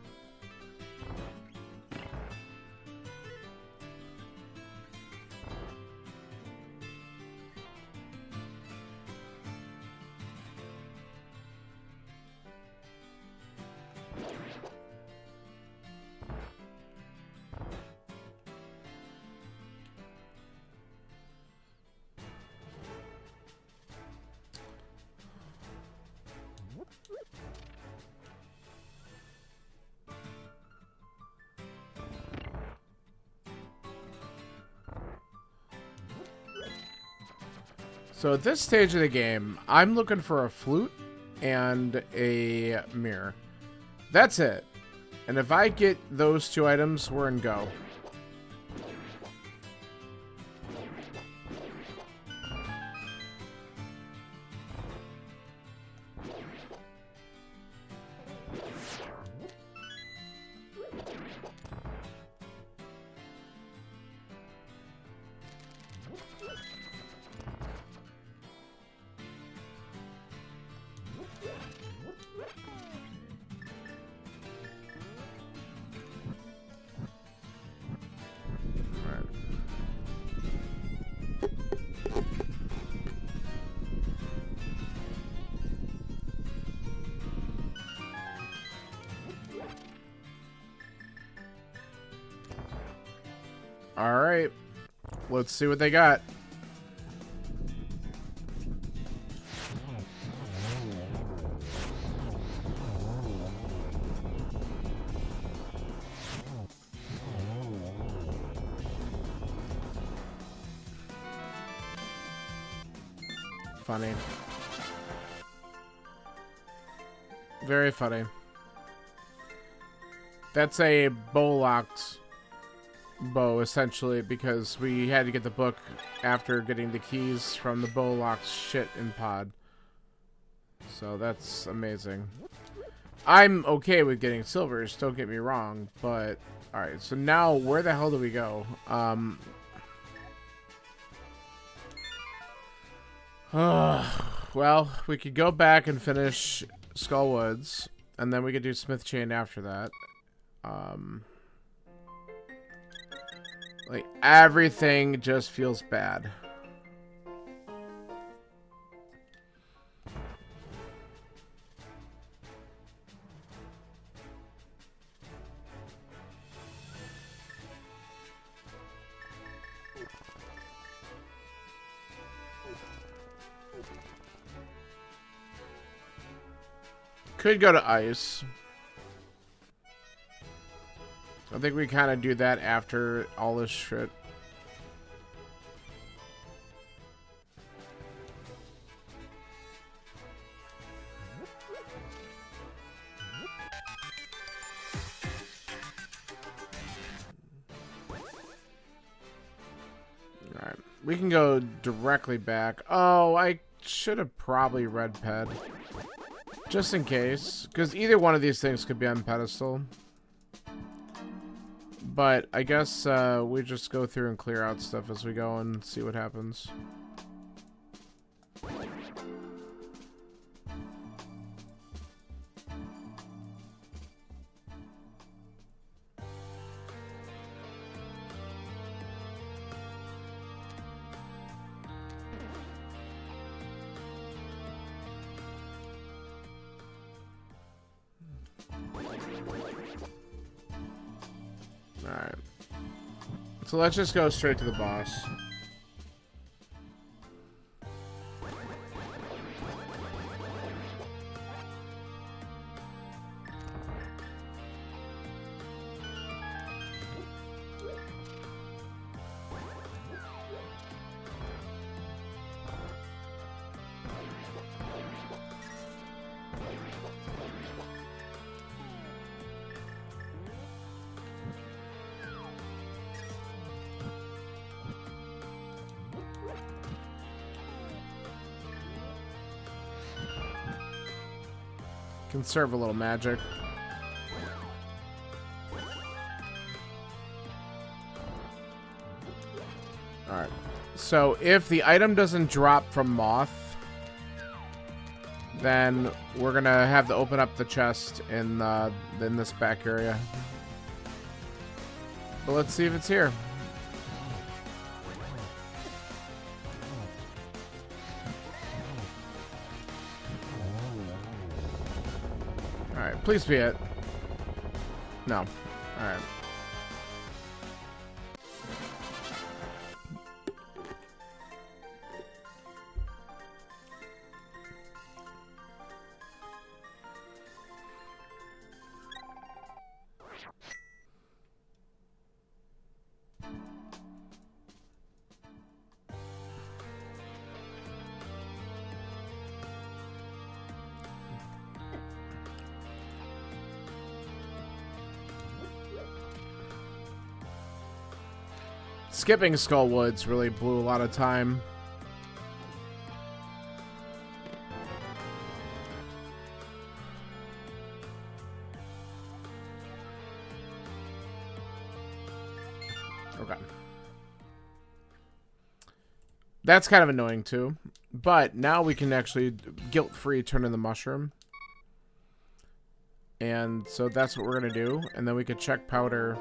So at this stage of the game, I'm looking for a flute and a mirror. That's it. And if I get those two items, we're in go. Alright, let's see what they got. Funny. Very funny. That's a bow-locked bow, essentially, because we had to get the book after getting the keys from the bow-locked shit in pod. So that's amazing. I'm okay with getting silvers, don't get me wrong, but... Alright, so now where the hell do we go? Well, we could go back and finish Skullwoods, and then we could do Smith Chain after that. Like, everything just feels bad. Could go to ice. I think we kind of do that after all this shit. Alright. We can go directly back. Oh, I should have probably red ped. Just in case. Because either one of these things could be on pedestal. But I guess we just go through and clear out stuff as we go and see what happens. Alright. So let's just go straight to the boss. Conserve a little magic. Alright. So if the item doesn't drop from Moth, then we're gonna have to open up the chest in this back area. But let's see if it's here. Alright, please be it. No. Alright. Skipping Skull Woods really blew a lot of time. Okay. That's kind of annoying too. But now we can actually guilt-free turn in the mushroom. And so that's what we're going to do. And then we could check powder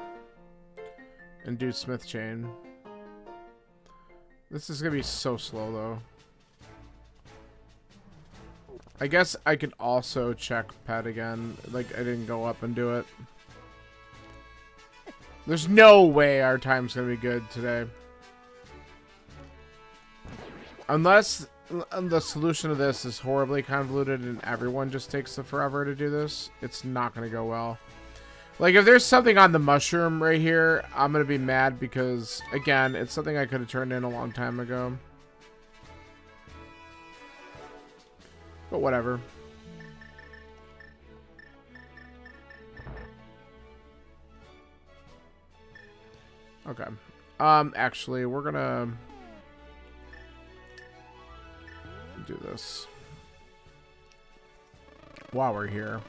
and do Smith Chain. This is going to be so slow, though. I guess I could also check pet again. Like, I didn't go up and do it. There's no way our time's going to be good today. Unless the solution to this is horribly convoluted and everyone just takes forever to do this, it's not going to go well. Like, if there's something on the mushroom right here, I'm going to be mad because, again, it's something I could have turned in a long time ago. But whatever. Okay. Actually, we're going to do this while we're here.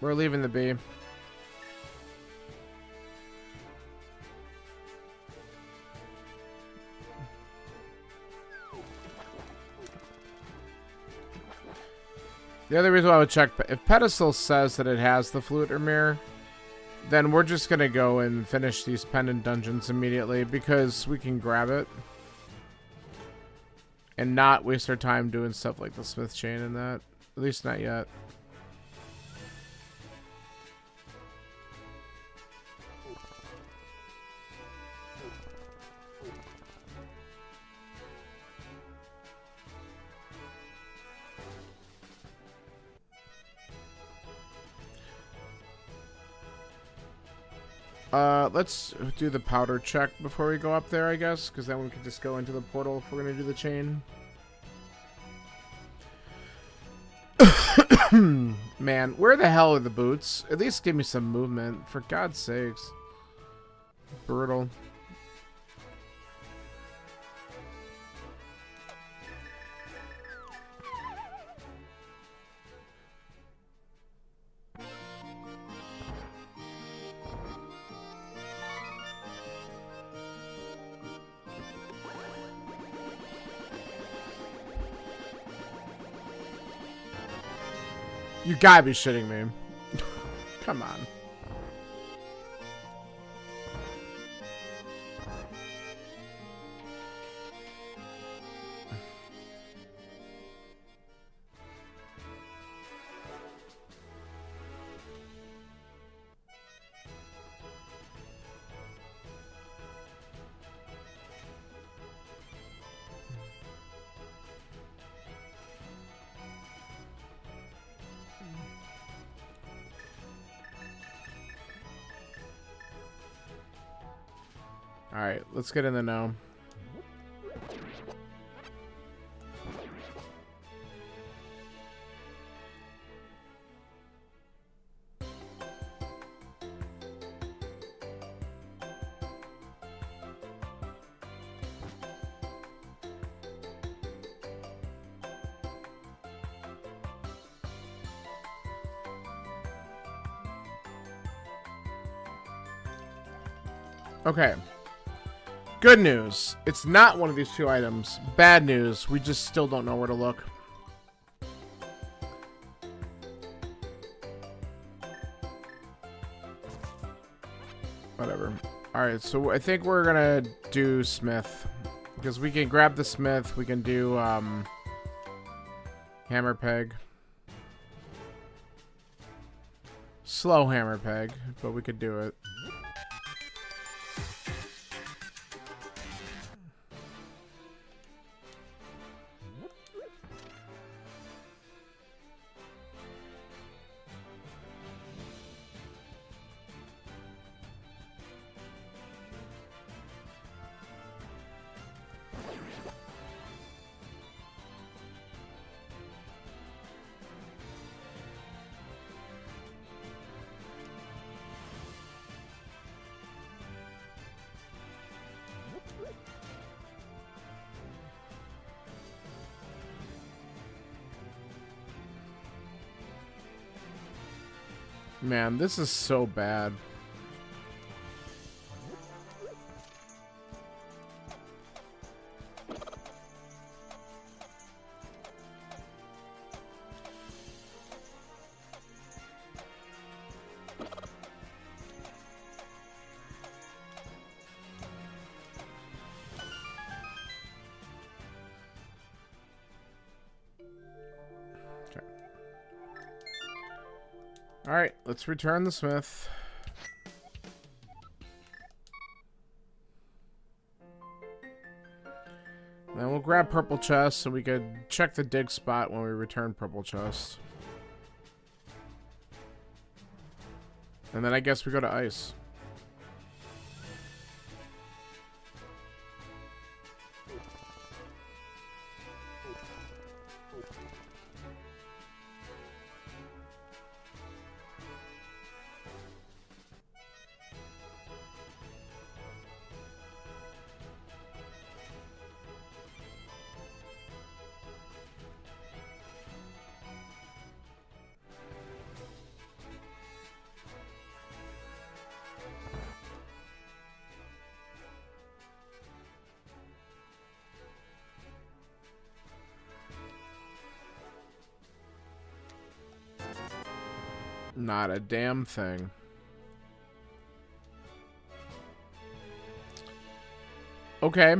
We're leaving the bee. The other reason why I would check, if Pedestal says that it has the Flute or Mirror, then we're just going to go and finish these pendant dungeons immediately because we can grab it and not waste our time doing stuff like the Smith Chain and that. At least not yet. Let's do the powder check before we go up there, I guess, because then we can just go into the portal if we're going to do the chain. Man, where the hell are the boots? At least give me some movement, for God's sakes. Brutal. You gotta be shitting me. Come on. Alright, let's get in the know. Okay. Good news. It's not one of these two items. Bad news. We just still don't know where to look. Whatever. Alright, so I think we're gonna do Smith. Because we can grab the Smith. We can do, hammer peg. Slow hammer peg, but we could do it. Man, this is so bad. Alright, let's return the Smith. Then we'll grab purple chest so we could check the dig spot when we return purple chest. And then I guess we go to ice. Not a damn thing. Okay.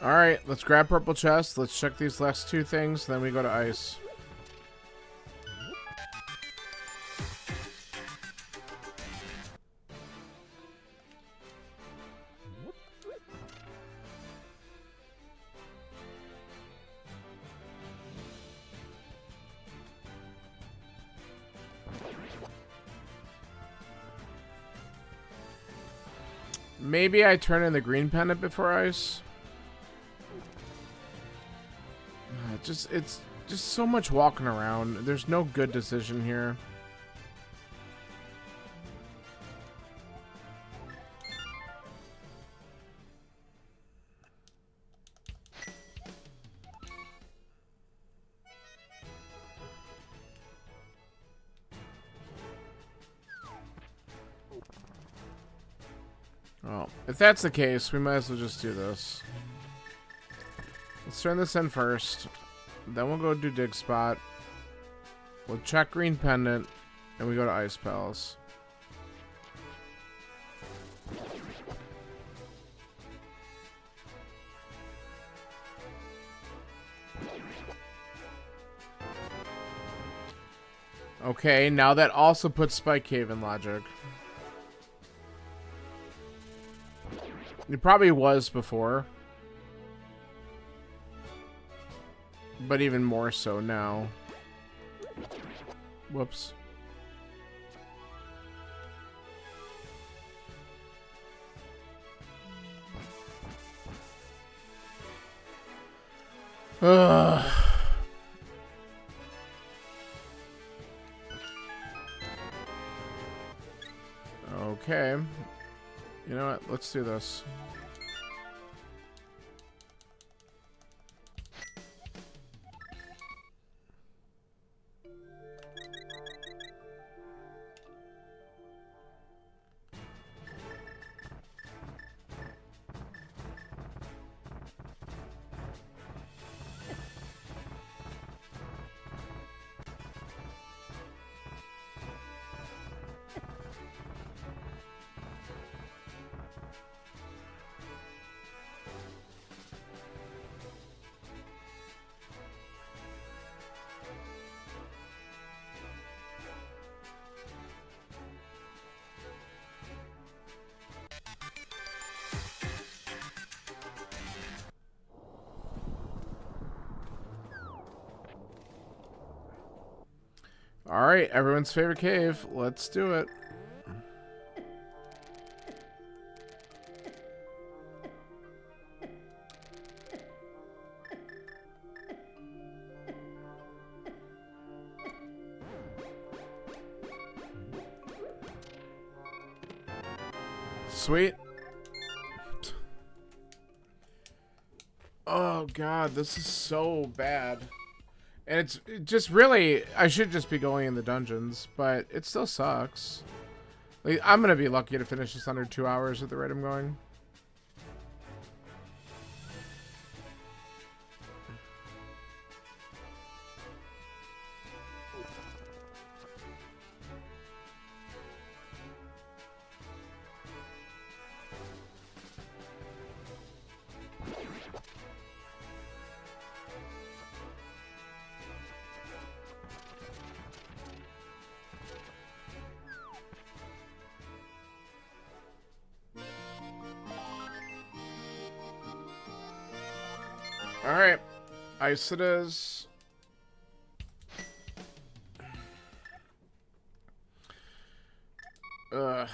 Alright, let's grab purple chest. Let's check these last two things, then we go to ice. Maybe I turn in the green pendant before ice. It's just so much walking around. There's no good decision here. Well, if that's the case, we might as well just do this. Let's turn this in first. Then we'll go do dig spot. We'll check green pendant, and we go to ice palace. Okay, now that also puts Spike Cave in logic. It probably was before. But even more so now. Whoops. Ugh. Okay. You know what? Let's do this. Alright, everyone's favorite cave. Let's do it. Sweet. Oh god, this is so bad. And it's just really, I should just be going in the dungeons, but it still sucks. Like, I'm gonna be lucky to finish this under 2 hours at the rate I'm going. Alright, ice it is. Ugh.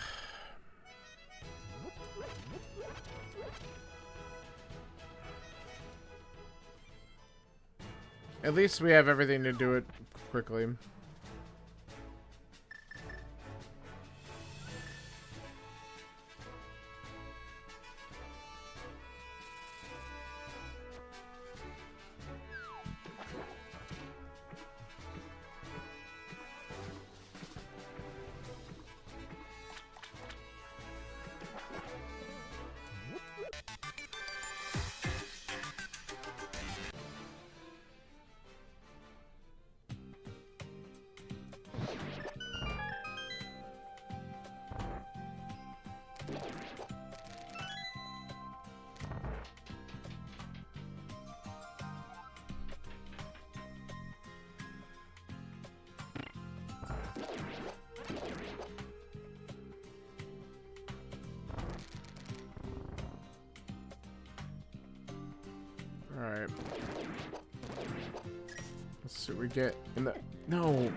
At least we have everything to do it quickly. Alright. Let's see what we get in the... No!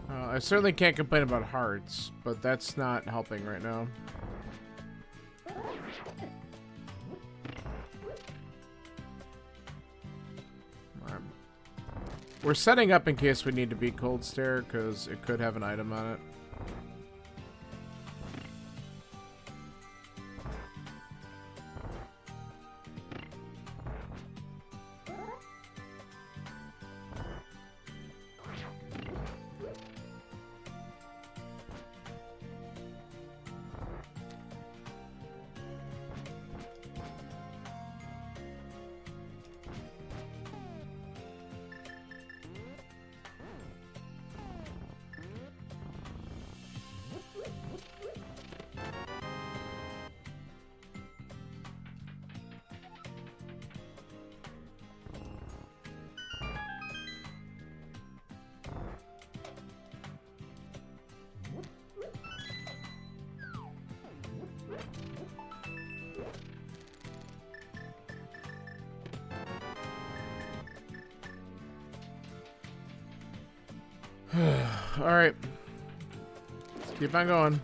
I certainly can't complain about hearts, but that's not helping right now. We're setting up in case we need to beat Cold Stare, because it could have an item on it. Alright. Let's keep on going.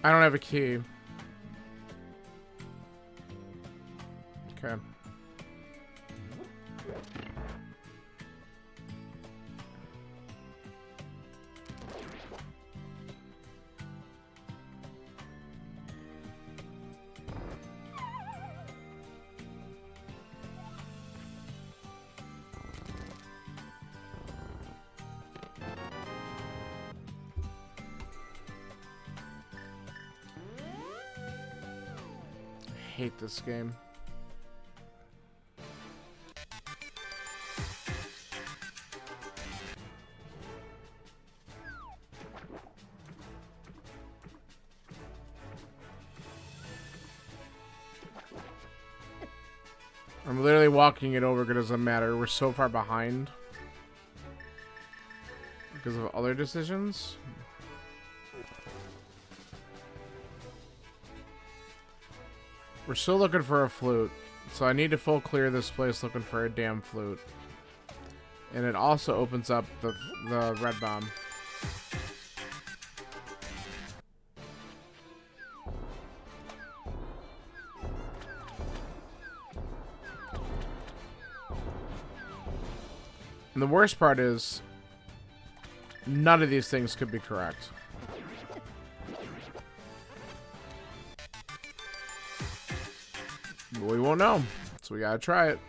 I don't have a key. Okay. I hate this game. I'm literally walking it over, it doesn't matter. We're so far behind because of other decisions. We're still looking for a flute, so I need to full clear this place looking for a damn flute. And it also opens up the red bomb. And the worst part is, none of these things could be correct. But we won't know, so we gotta try it.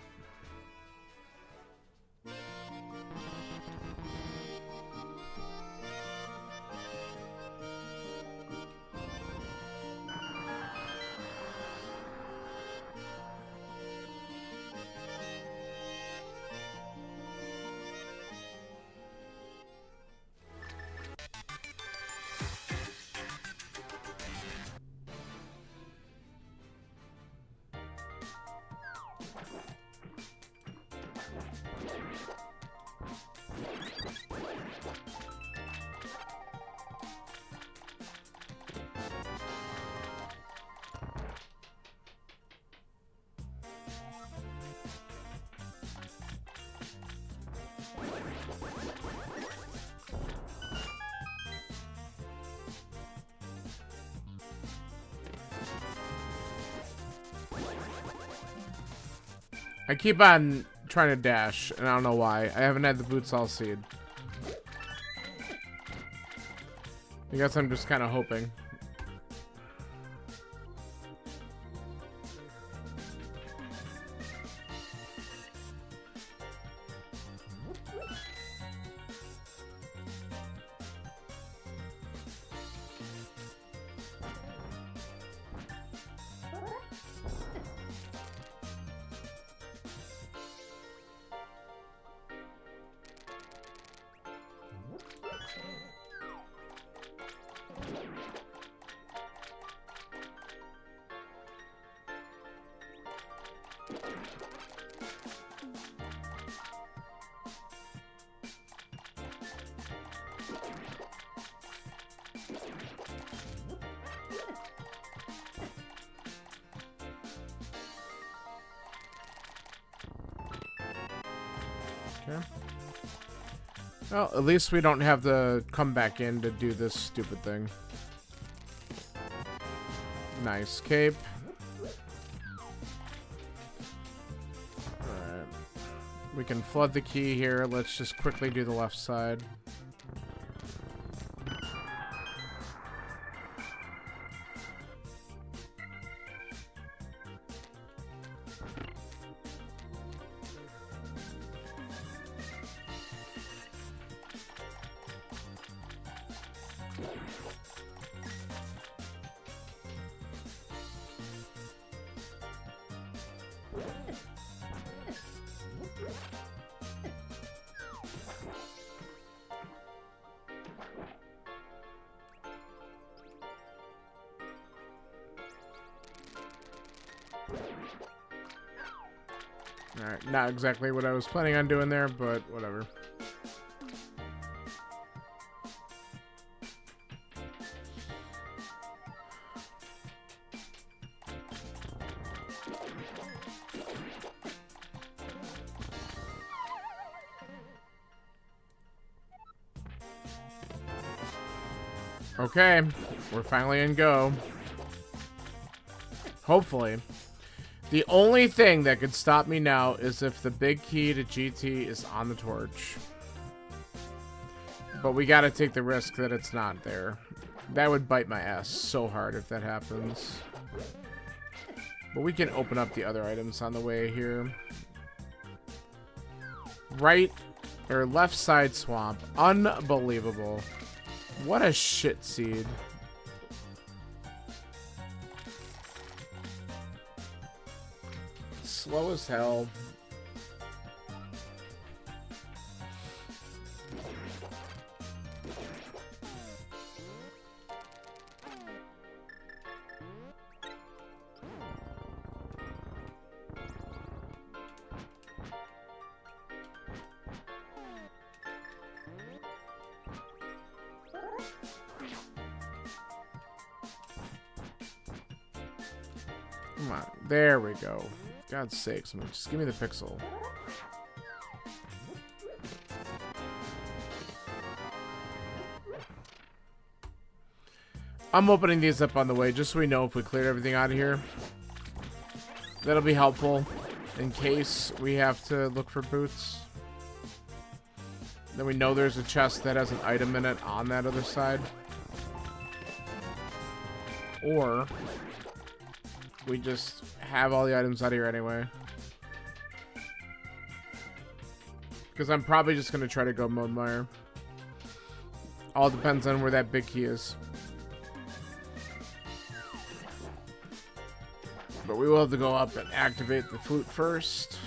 I keep on trying to dash, and I don't know why. I haven't had the boots all seed. I guess I'm just kind of hoping. Okay. Well, at least we don't have to come back in to do this stupid thing. Nice cape. Alright. We can flood the key here. Let's just quickly do the left side. Alright, not exactly what I was planning on doing there, but whatever. Okay, we're finally in go. Hopefully. The only thing that could stop me now is if the big key to GT is on the torch. But we gotta take the risk that it's not there. That would bite my ass so hard if that happens. But we can open up the other items on the way here. Right or left side swamp. Unbelievable. What a shit seed. Slow as hell. Come on. There we go. God's sakes, man. Just give me the pixel. I'm opening these up on the way just so we know if we cleared everything out of here. That'll be helpful in case we have to look for boots. Then we know there's a chest that has an item in it on that other side. Or we just have all the items out here anyway. Because I'm probably just going to try to go Mode Mire. All depends on where that big key is. But we will have to go up and activate the flute first.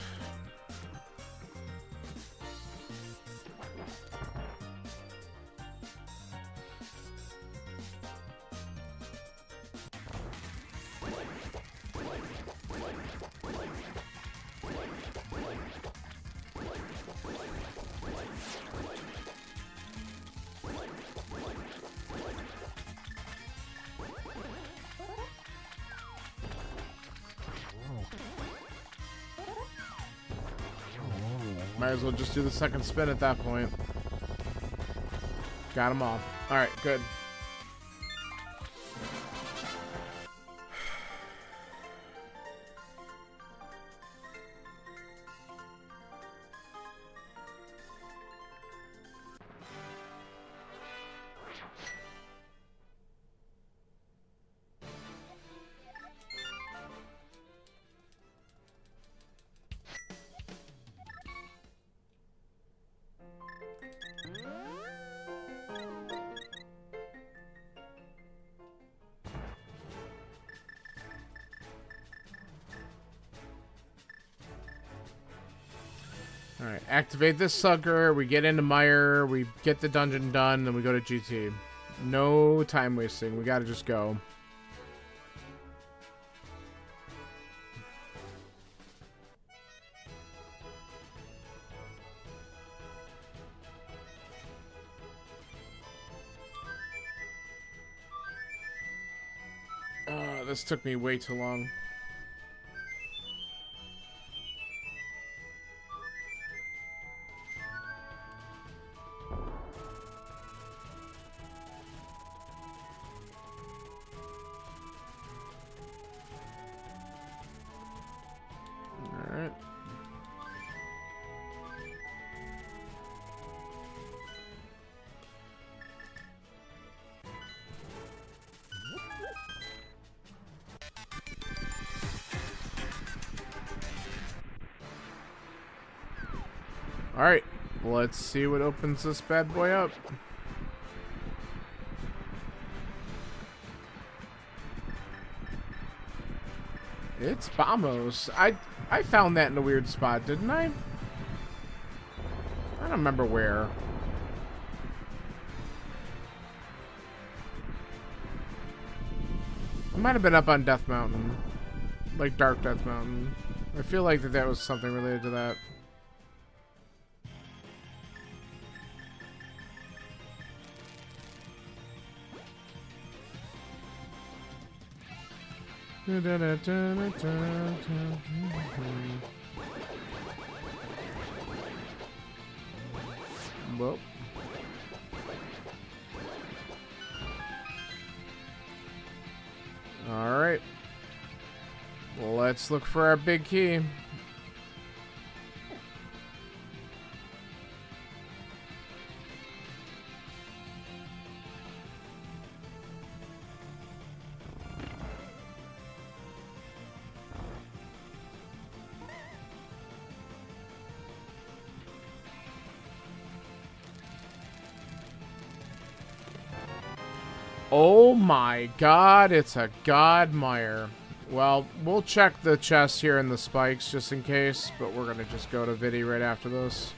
Might as well just do the second spin at that point. Got them all. Alright, good. Alright, activate this sucker, we get into Mire, we get the dungeon done, then we go to GT. No time wasting, we gotta just go. This took me way too long. Alright, let's see what opens this bad boy up. It's Bombos. I found that in a weird spot, didn't I? I don't remember where. It might have been up on Death Mountain. Like Dark Death Mountain. I feel like that was something related to that. Well. Alright. Let's look for our big key. Oh my god, it's a Godmire. Well, we'll check the chest here in the spikes just in case, but we're gonna just go to Vidi right after this.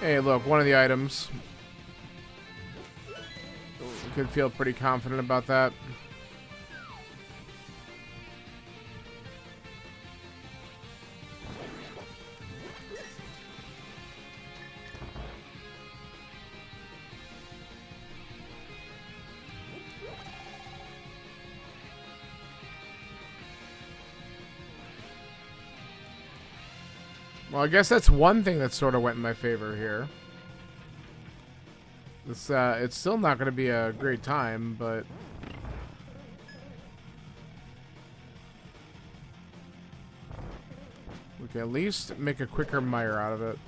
Hey, look, one of the items. You could feel pretty confident about that. Well, I guess that's one thing that sort of went in my favor here. This, it's still not going to be a great time, but... we can at least make a quicker mire out of it.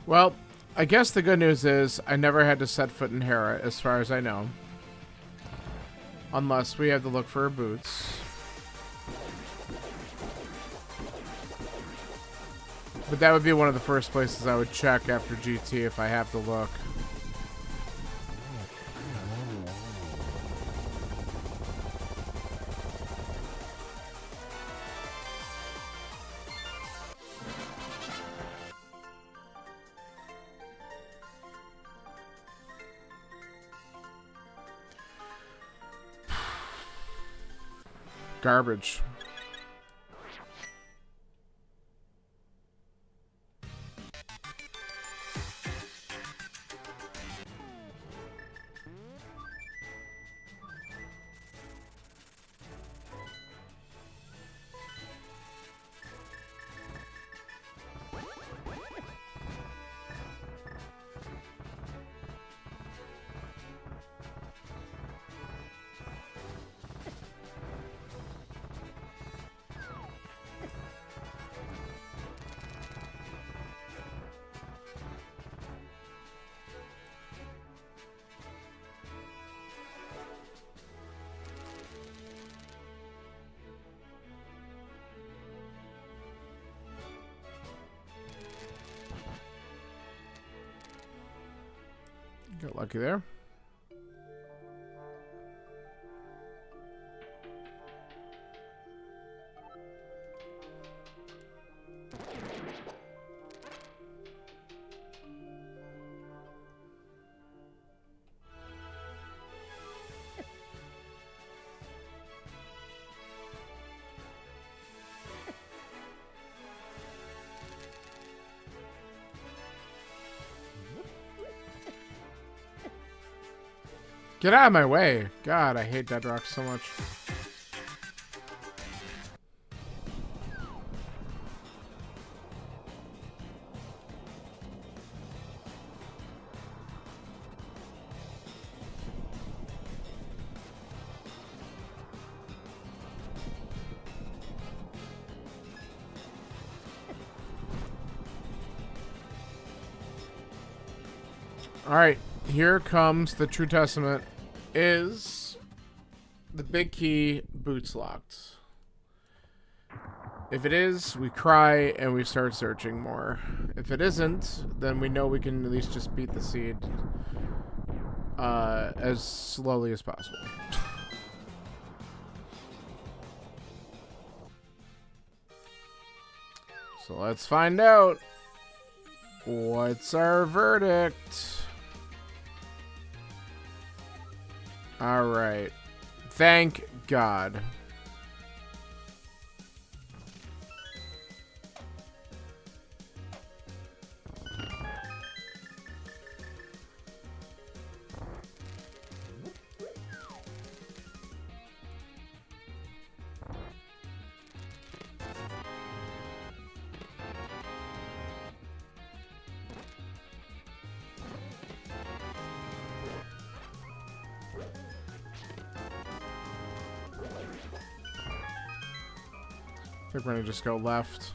Well, I guess the good news is I never had to set foot in Hera, as far as I know. Unless we have to look for her boots. But that would be one of the first places I would check after GT if I have to look. Garbage. Got lucky there. Get out of my way. God, I hate dead rocks so much. Alright, here comes the true testament. Is the big key boots locked? If it is, we cry and we start searching more. If it isn't, then we know we can at least just beat the seed as slowly as possible. So let's find out. What's our verdict? Alright. Thank God. I think we're gonna just go left.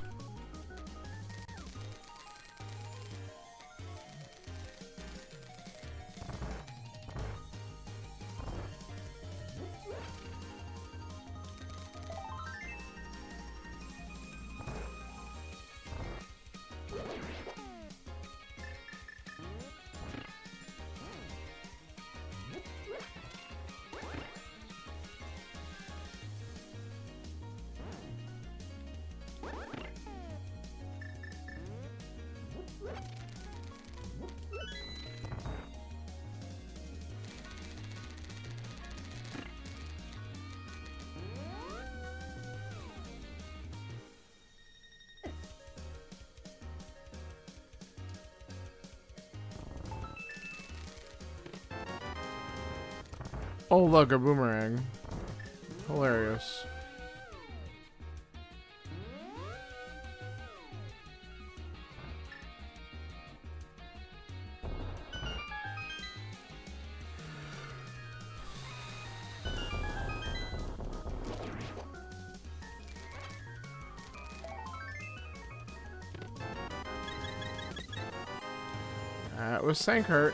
Oh, look, a boomerang. Hilarious. That was Sankert.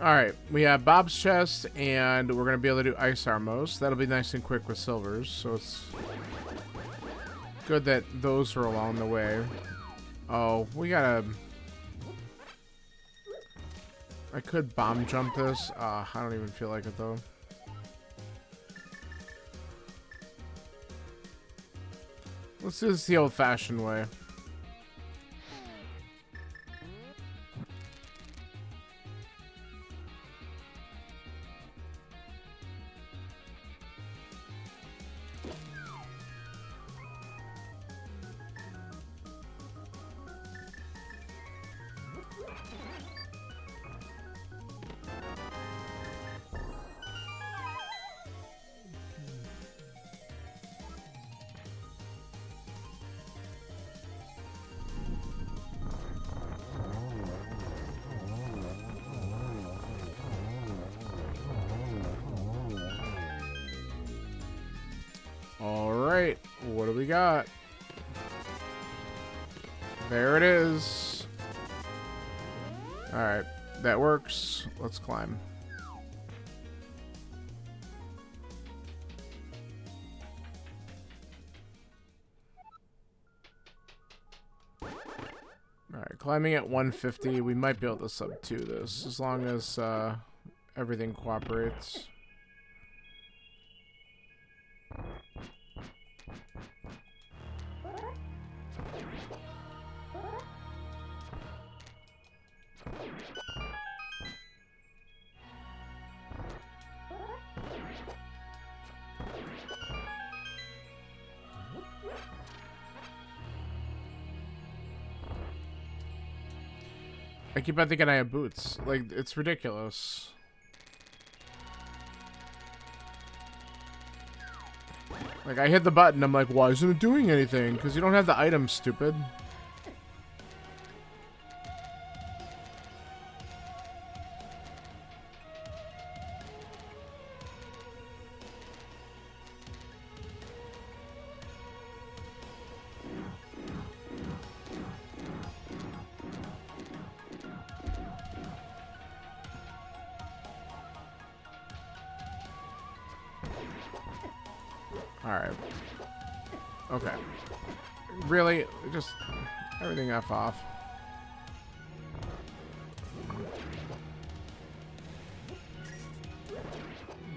Alright, we have Bob's chest, and we're going to be able to do Ice Armos. That'll be nice and quick with silvers, so it's good that those are along the way. Oh, we gotta... I could bomb jump this. I don't even feel like it, though. Let's do this the old-fashioned way. Alright, what do we got? There it is. Alright, that works. Let's climb. Alright, climbing at 150. We might be able to sub 2 this, as long as everything cooperates. I keep on thinking I have boots. Like, it's ridiculous. Like, I hit the button, I'm like, why isn't it doing anything? Because you don't have the item, stupid. Alright. Okay. Really? Just everything F off.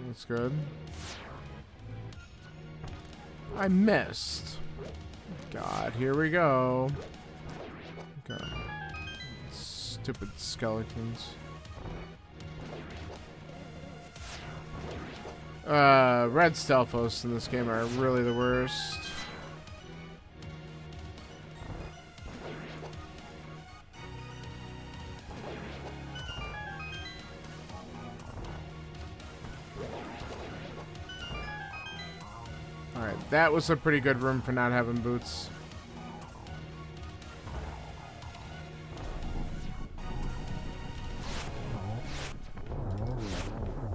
That's good. I missed. God, here we go. Okay. Stupid skeletons. Red Stelphos in this game are really the worst. Alright, that was a pretty good room for not having boots.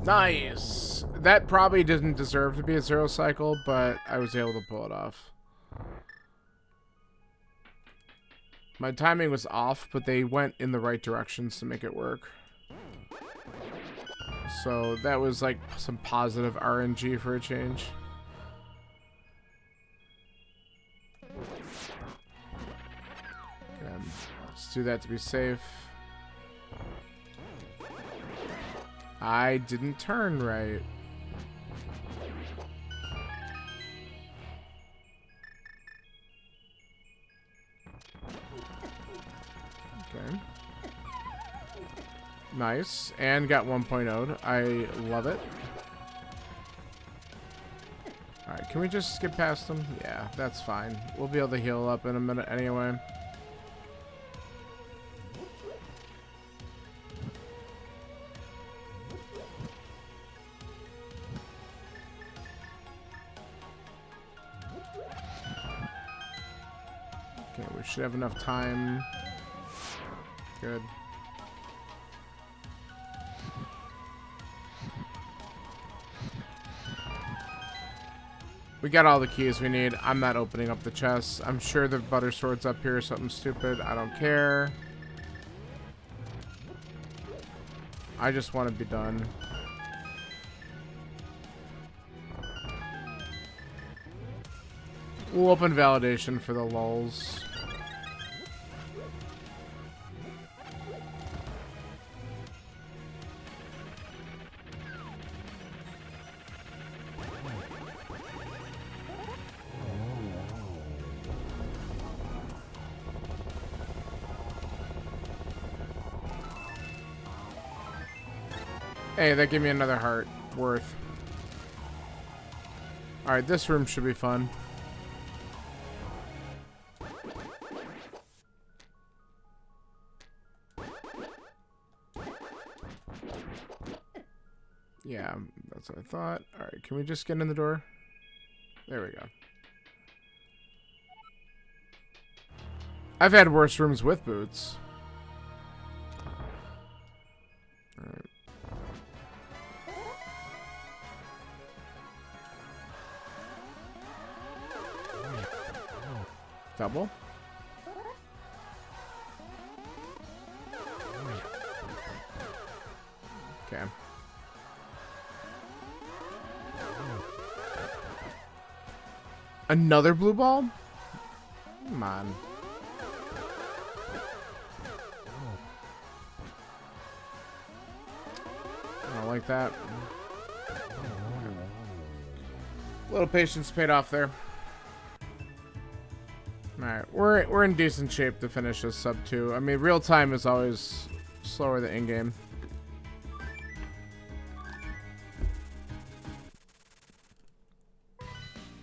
Nice! That probably didn't deserve to be a 0 cycle, but I was able to pull it off. My timing was off, but they went in the right directions to make it work. So that was like some positive RNG for a change. Okay, let's do that to be safe. I didn't turn right. Okay. Nice. And got 1.0'd. I love it. Alright, can we just skip past them? Yeah, that's fine. We'll be able to heal up in a minute anyway. Okay, we should have enough time. Good. We got all the keys we need. I'm not opening up the chests. I'm sure the butter sword's up here or something stupid. I don't care. I just want to be done. We'll open validation for the lulz. Hey, that gave me another heart worth. Alright, this room should be fun. Yeah, that's what I thought. Alright, can we just get in the door? There we go. I've had worse rooms with boots. Alright. Double. Okay. Another blue ball? Come on. I don't like that. A little patience paid off there. Alright, we're in decent shape to finish this sub 2. I mean, real time is always slower than in-game.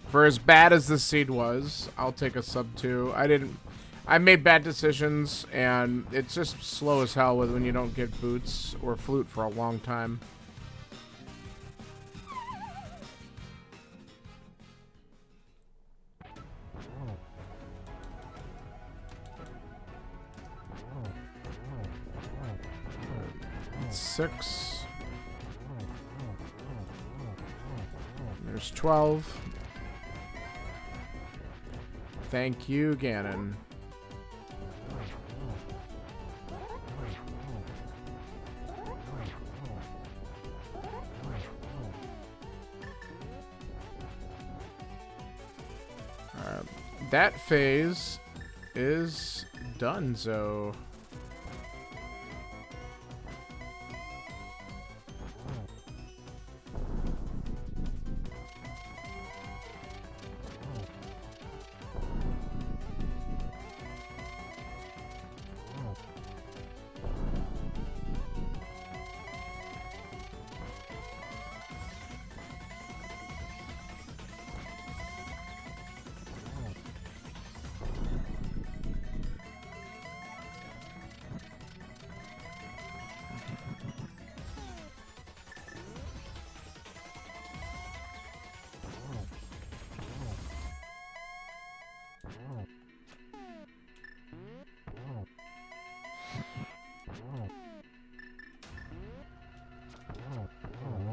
For as bad as this seed was, I'll take a sub 2. I made bad decisions, and it's just slow as hell when you don't get boots or flute for a long time. Six. There's 12. Thank you, Ganon. that phase is done, so.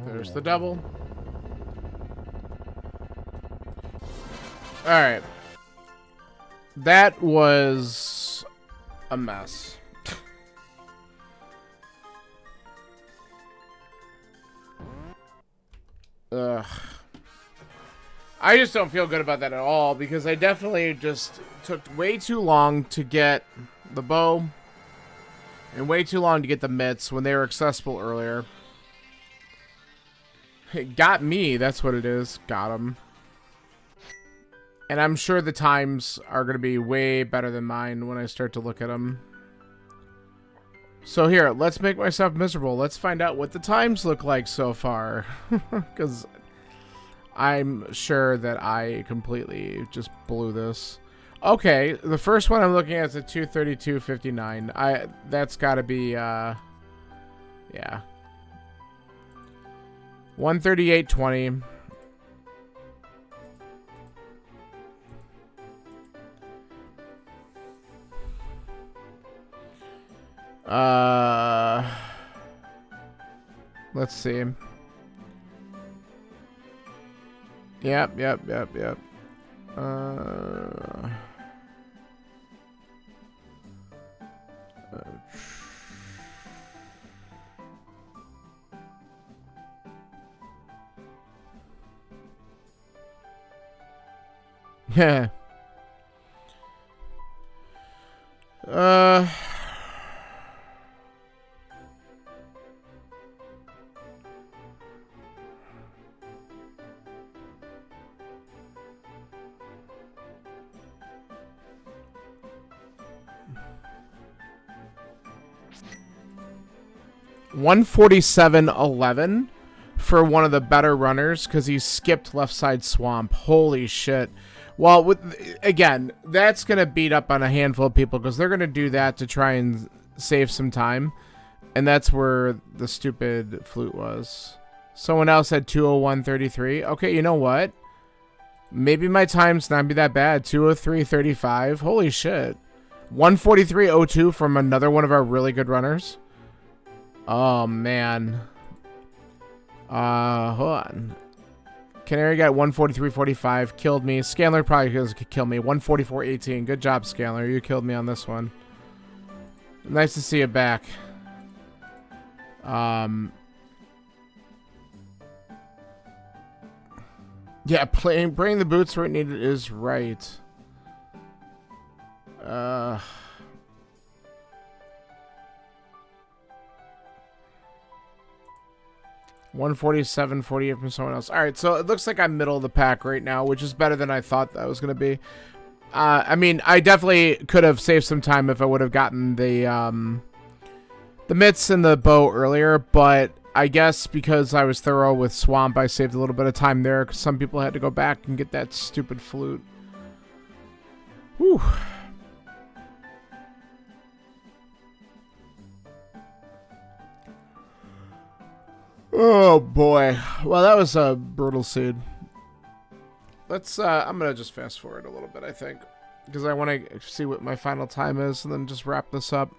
There's the double. Alright. That was a mess. Ugh. I just don't feel good about that at all because I definitely just took way too long to get the bow and way too long to get the mitts when they were accessible earlier. It got me, that's what it is. Got them. And I'm sure the times are going to be way better than mine when I start to look at them. So here, let's make myself miserable. Let's find out what the times look like so far. Because I'm sure that I completely just blew this. Okay, the first one I'm looking at is a 2:32:59. That's got to be, yeah. 1:38:20. Let's see. Yep. Yeah. 147.11 for one of the better runners because he skipped left side swamp. Holy shit. Well, again, that's going to beat up on a handful of people because they're going to do that to try and save some time. And that's where the stupid flute was. Someone else had 2:01:33. Okay, you know what? Maybe my time's not be that bad. 2:03:35. Holy shit. 1:43:02 from another one of our really good runners. Oh, man. Hold on. Canary got 1:43:45. Killed me. Scanler probably could kill me. 1:44:18. Good job, Scanler. You killed me on this one. Nice to see you back. Yeah, bring the boots where it needed is right. 147.48 from someone else. All right, so it looks like I'm middle of the pack right now, which is better than I thought that was going to be. I mean, I definitely could have saved some time if I would have gotten the mitts and the bow earlier, but I guess because I was thorough with Swamp, I saved a little bit of time there because some people had to go back and get that stupid flute. Whew. Oh boy. Well, that was a brutal seed. Let's I'm gonna just fast forward a little bit, I think, because I want to see what my final time is and then just wrap this up.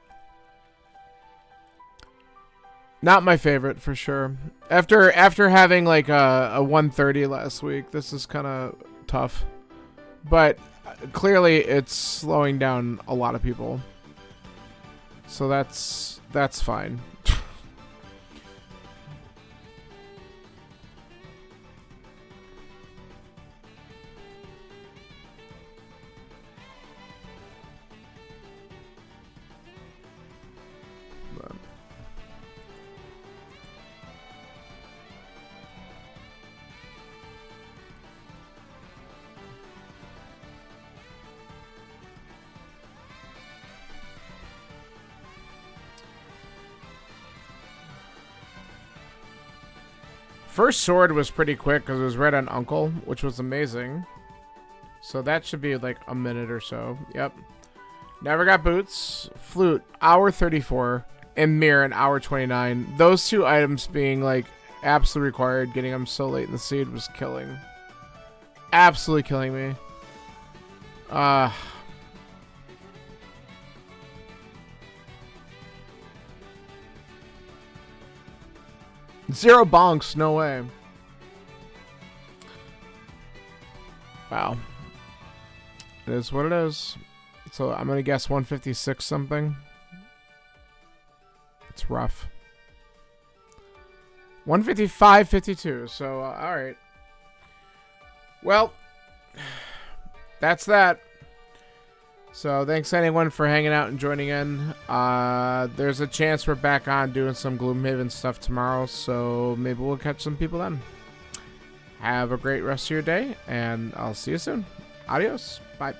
Not my favorite for sure. After having like a 1:30 last week, this is kind of tough. But clearly it's slowing down a lot of people. So that's fine. First sword was pretty quick because it was right on Uncle, which was amazing. So that should be like a minute or so. Yep. Never got boots. Flute, hour 34. And mirror, an hour 29. Those two items being like absolutely required. Getting them so late in the seed was killing. Absolutely killing me. Zero bonks, no way. Wow. It is what it is. So I'm gonna guess 156 something. It's rough. 155.52. So all right. Well, that's that. So thanks anyone for hanging out and joining in. There's a chance we're back on doing some Gloomhaven stuff tomorrow, so maybe we'll catch some people then. Have a great rest of your day, and I'll see you soon. Adios. Bye.